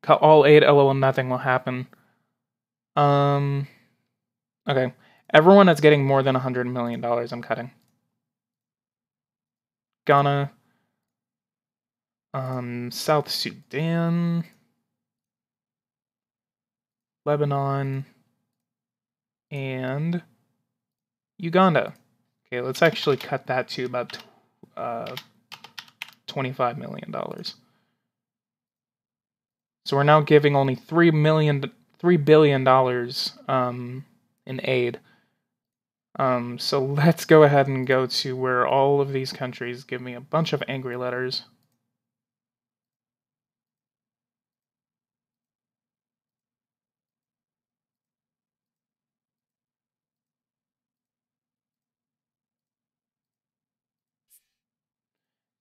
Cut all aid, lol, nothing will happen. Okay. Everyone that's getting more than $100 million, I'm cutting. Ghana. South Sudan. Lebanon. And Uganda. Okay, let's actually cut that to about $25 million. So we're now giving only $3 billion in aid. So let's go ahead and go to where all of these countries give me a bunch of angry letters.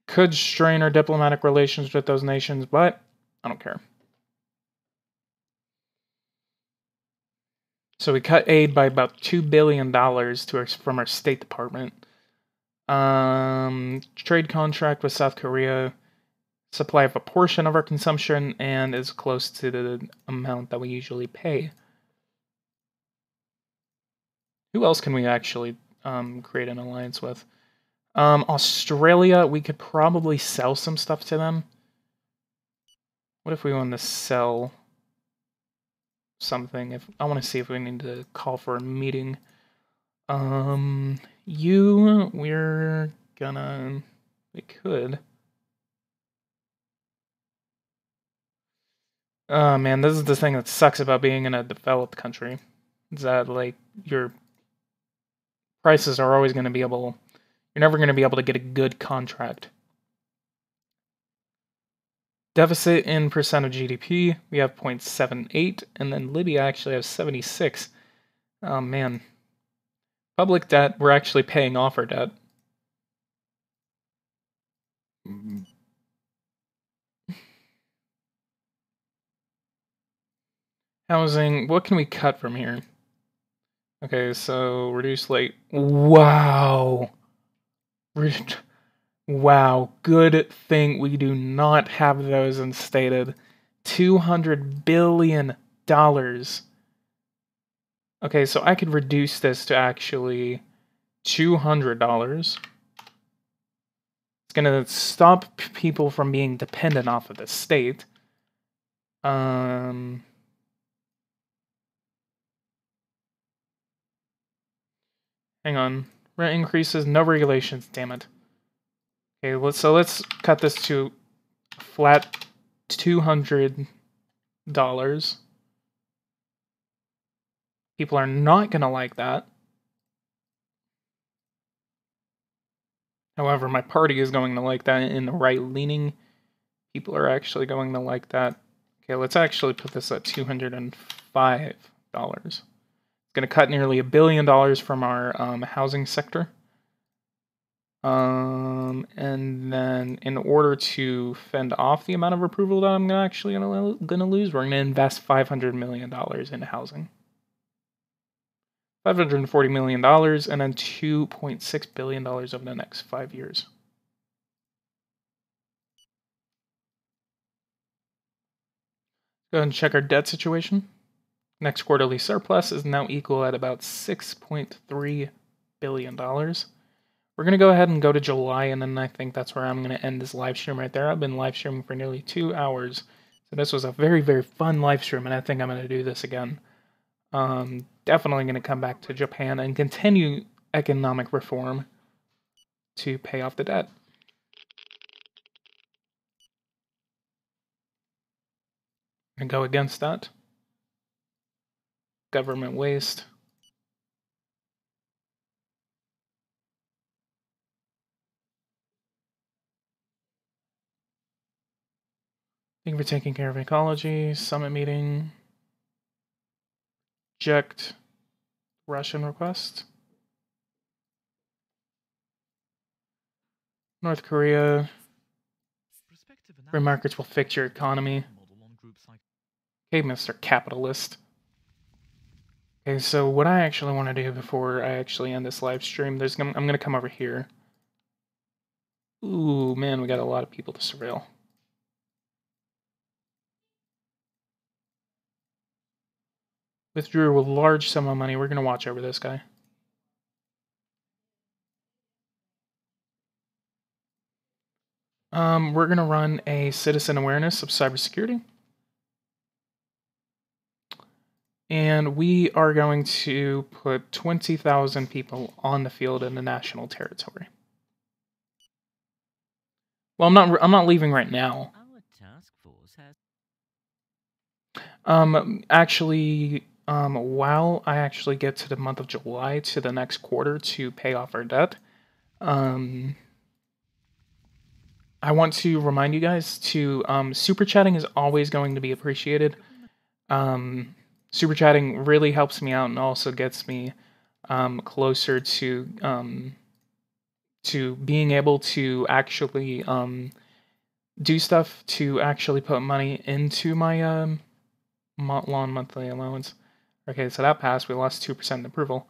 Could strain our diplomatic relations with those nations, but I don't care. So we cut aid by about $2 billion from our State Department. Trade contract with South Korea. Supply of a portion of our consumption and is close to the amount that we usually pay. Who else can we actually create an alliance with? Australia, we could probably sell some stuff to them. What if we want to sell something? I want to see if we need to call for a meeting. We could. Oh man, this is the thing that sucks about being in a developed country. Is that like your prices are always going to be able. You're never going to be able to get a good contract. Deficit in percent of GDP, we have 0.78, and then Libya actually has 76. Oh man. Public debt, we're actually paying off our debt. Housing, what can we cut from here? Okay, so reduce late. Wow. Wow, good thing we do not have those instated. $200 billion. Okay, so I could reduce this to actually $200. It's going to stop people from being dependent off of the state. Hang on. Rent increases, no regulations, damn it. Okay, let's cut this to flat $200. People are not going to like that. However, my party is going to like that, and the right-leaning people are actually going to like that. Okay, let's actually put this at $205. It's going to cut nearly $1 billion from our housing sector. And then in order to fend off the amount of approval that I'm actually going to lose, we're going to invest $500 million in housing. $540 million and then $2.6 billion over the next 5 years. Go ahead and check our debt situation. Next quarterly surplus is now equal at about $6.3 billion. We're going to go ahead and go to July, and then I think that's where I'm going to end this live stream right there. I've been live streaming for nearly 2 hours. So this was a very, very fun live stream, and I think I'm going to do this again. definitely going to come back to Japan and continue economic reform to pay off the debt. And go against that. Government waste. Thank you for taking care of ecology. Summit meeting. Reject Russian request. North Korea. Free markets will fix your economy. Okay, Mr. Capitalist. Okay, so what I actually want to do before I actually end this live stream, I'm going to come over here. Ooh, man, we got a lot of people to surveil. Withdrew a large sum of money. We're going to watch over this guy. We're going to run a citizen awareness of cybersecurity. And we are going to put 20,000 people on the field in the national territory. Well, I'm not leaving right now. Our task force has Actually, while I actually get to the month of July to the next quarter to pay off our debt, I want to remind you guys to super chatting is always going to be appreciated. Super chatting really helps me out and also gets me closer to being able to actually do stuff to actually put money into my long monthly allowance. Okay, so that passed. We lost 2% in approval.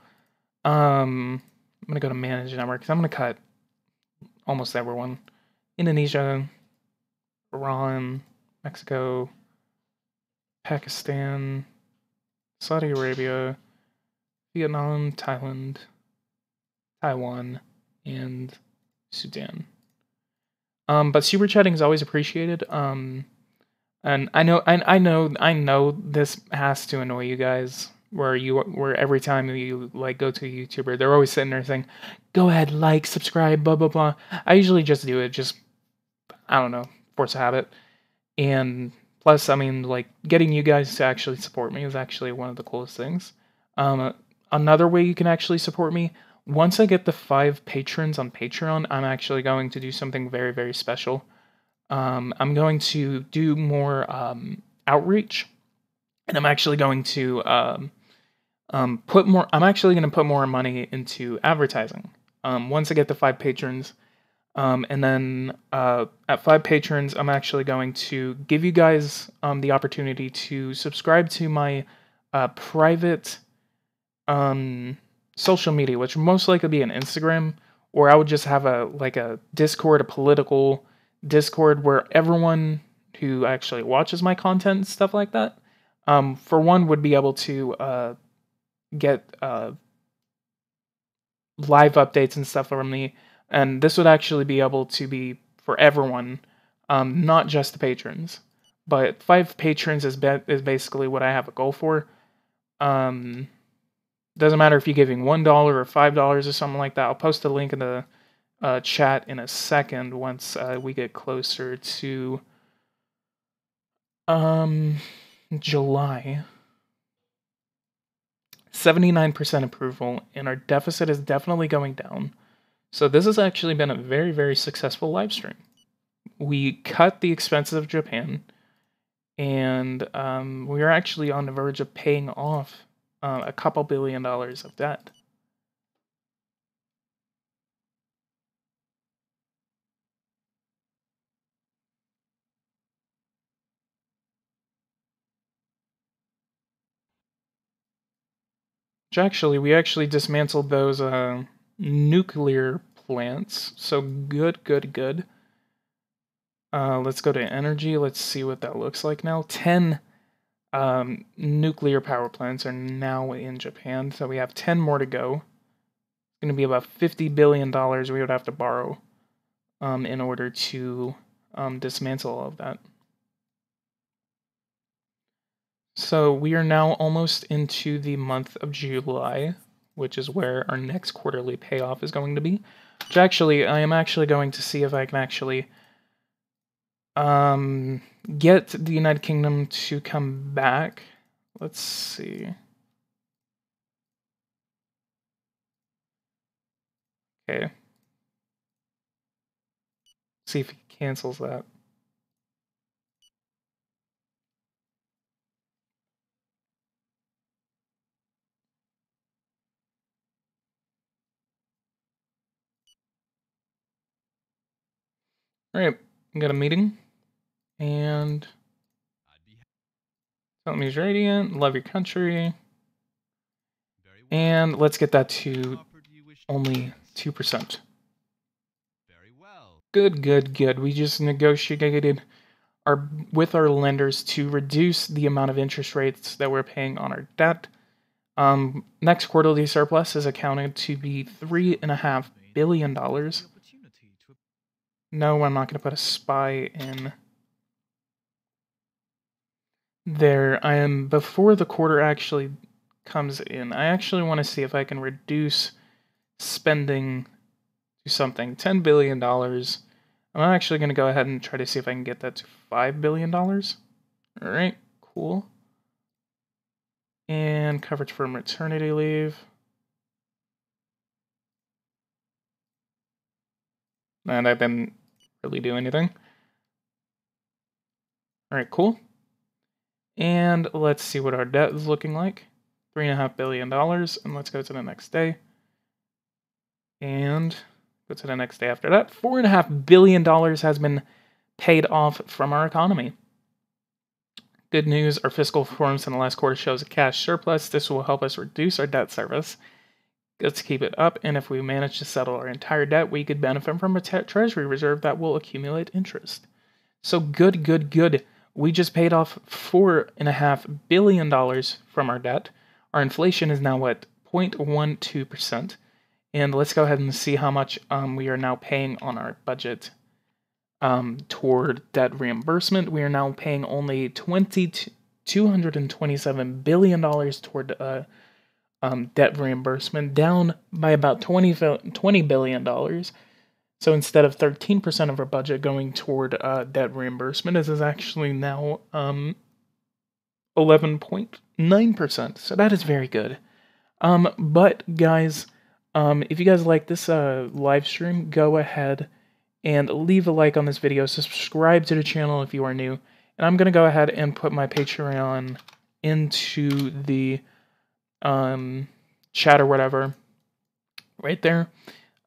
I'm gonna go to manage networks. I'm gonna cut almost everyone. Indonesia, Iran, Mexico, Pakistan, Saudi Arabia, Vietnam, Thailand, Taiwan, and Sudan. But super chatting is always appreciated. And I know this has to annoy you guys. Where every time you like go to a YouTuber, they're always sitting there saying, "Go ahead, like, subscribe, blah blah blah." I usually just do it, just I don't know, force a habit. And plus, I mean, like getting you guys to actually support me is actually one of the coolest things. Another way you can actually support me. Once I get the 5 patrons on Patreon, I'm actually going to do something very, very special. I'm going to do more outreach, and I'm actually going to put more. I'm actually going to put more money into advertising. Once I get the 5 patrons, and then at 5 patrons, I'm actually going to give you guys the opportunity to subscribe to my private social media, which most likely be an Instagram, or I would just have a Discord, a political Discord where everyone who actually watches my content and stuff like that, for one, would be able to get live updates and stuff from me, and this would actually be able to be for everyone, not just the patrons. But 5 patrons is basically what I have a goal for. Doesn't matter if you're giving $1 or $5 or something like that. I'll post a link in the chat in a second once we get closer to July. 79% approval, and our deficit is definitely going down. So this has actually been a very, very successful live stream. We cut the expenses of Japan, and we are actually on the verge of paying off a couple $2 billion of debt. Which we actually dismantled those nuclear plants. So good. Let's go to energy. Let's see what that looks like now. 10 nuclear power plants are now in Japan. So we have 10 more to go. It's going to be about $50 billion we would have to borrow in order to dismantle all of that. So we are now almost into the month of July, which is where our next quarterly payoff is going to be. Which actually, I am actually going to see if I can actually get the United Kingdom to come back. Let's see. Okay. See if he cancels that. Alright, I got a meeting. And I'd be Tell Radiant, love your country. very well. And let's get that to Offer do you wish to only discuss? 2%. Very well. Good, good, good. We just negotiated with our lenders to reduce the amount of interest rates that we're paying on our debt. Next quarterly surplus is accounted to be $3.5 billion. No, I'm not going to put a spy in there. I am, before the quarter actually comes in, I actually want to see if I can reduce spending to something. $10 billion. I'm actually going to go ahead and try to see if I can get that to $5 billion. Alright, cool. And coverage for maternity leave. And I didn't really do anything. Alright, cool. And let's see what our debt is looking like. $3.5 billion. And let's go to the next day. And go to the next day after that. $4.5 billion has been paid off from our economy. Good news, our fiscal performance in the last quarter shows a cash surplus. This will help us reduce our debt service. Let's keep it up, and if we manage to settle our entire debt, we could benefit from a treasury reserve that will accumulate interest. So good, good, good. We just paid off $4.5 billion from our debt. Our inflation is now at 0.12%. And let's go ahead and see how much we are now paying on our budget toward debt reimbursement. We are now paying only $227 billion toward debt reimbursement, down by about $20 billion. So instead of 13% of our budget going toward debt reimbursement, this is actually now 11.9%. So that is very good. But guys, if you guys like this live stream, go ahead and leave a like on this video. Subscribe to the channel if you are new. And I'm going to go ahead and put my Patreon into the chat or whatever right there.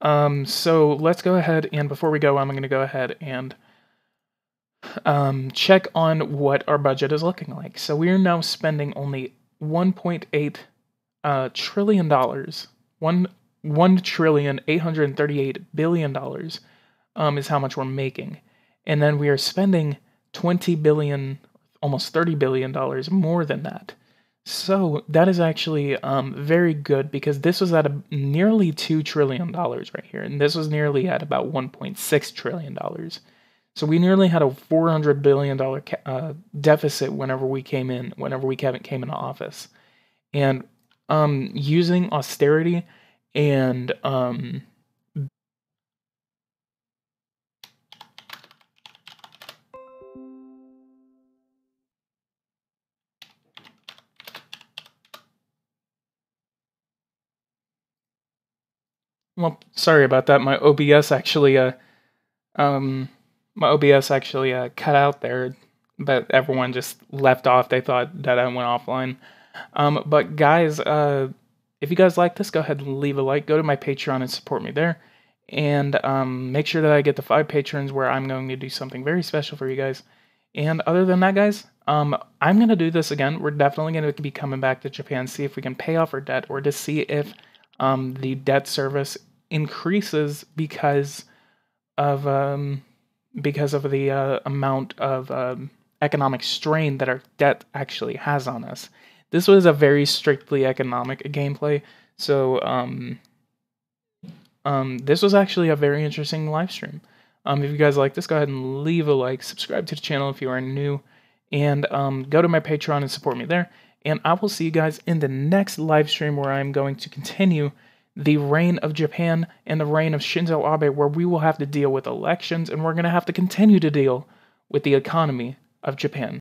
So let's go ahead, and before we go, I'm going to go ahead and check on what our budget is looking like. So we are now spending only $1.8 trillion, $1,838 billion is how much we're making, and then we are spending $20 billion, almost $30 billion more than that. So that is actually very good, because this was at nearly $2 trillion right here, and this was nearly at about $1.6 trillion. So we nearly had a $400 billion deficit whenever we came into office. And using austerity and well, sorry about that. My OBS actually cut out there, but everyone just left off. They thought that I went offline. But guys, if you guys like this, go ahead and leave a like. Go to my Patreon and support me there. And make sure that I get the 5 patrons, where I'm going to do something very special for you guys. And other than that, guys, I'm going to do this again. We're definitely going to be coming back to Japan, see if we can pay off our debt, or to see if the debt service increases because of the amount of economic strain that our debt actually has on us. This was a very strictly economic gameplay, so this was actually a very interesting live stream. If you guys like this, go ahead and leave a like, subscribe to the channel if you are new, And go to my Patreon and support me there. And I will see you guys in the next live stream where I'm going to continue the reign of Japan and the reign of Shinzo Abe, where we will have to deal with elections and we're going to have to continue to deal with the economy of Japan.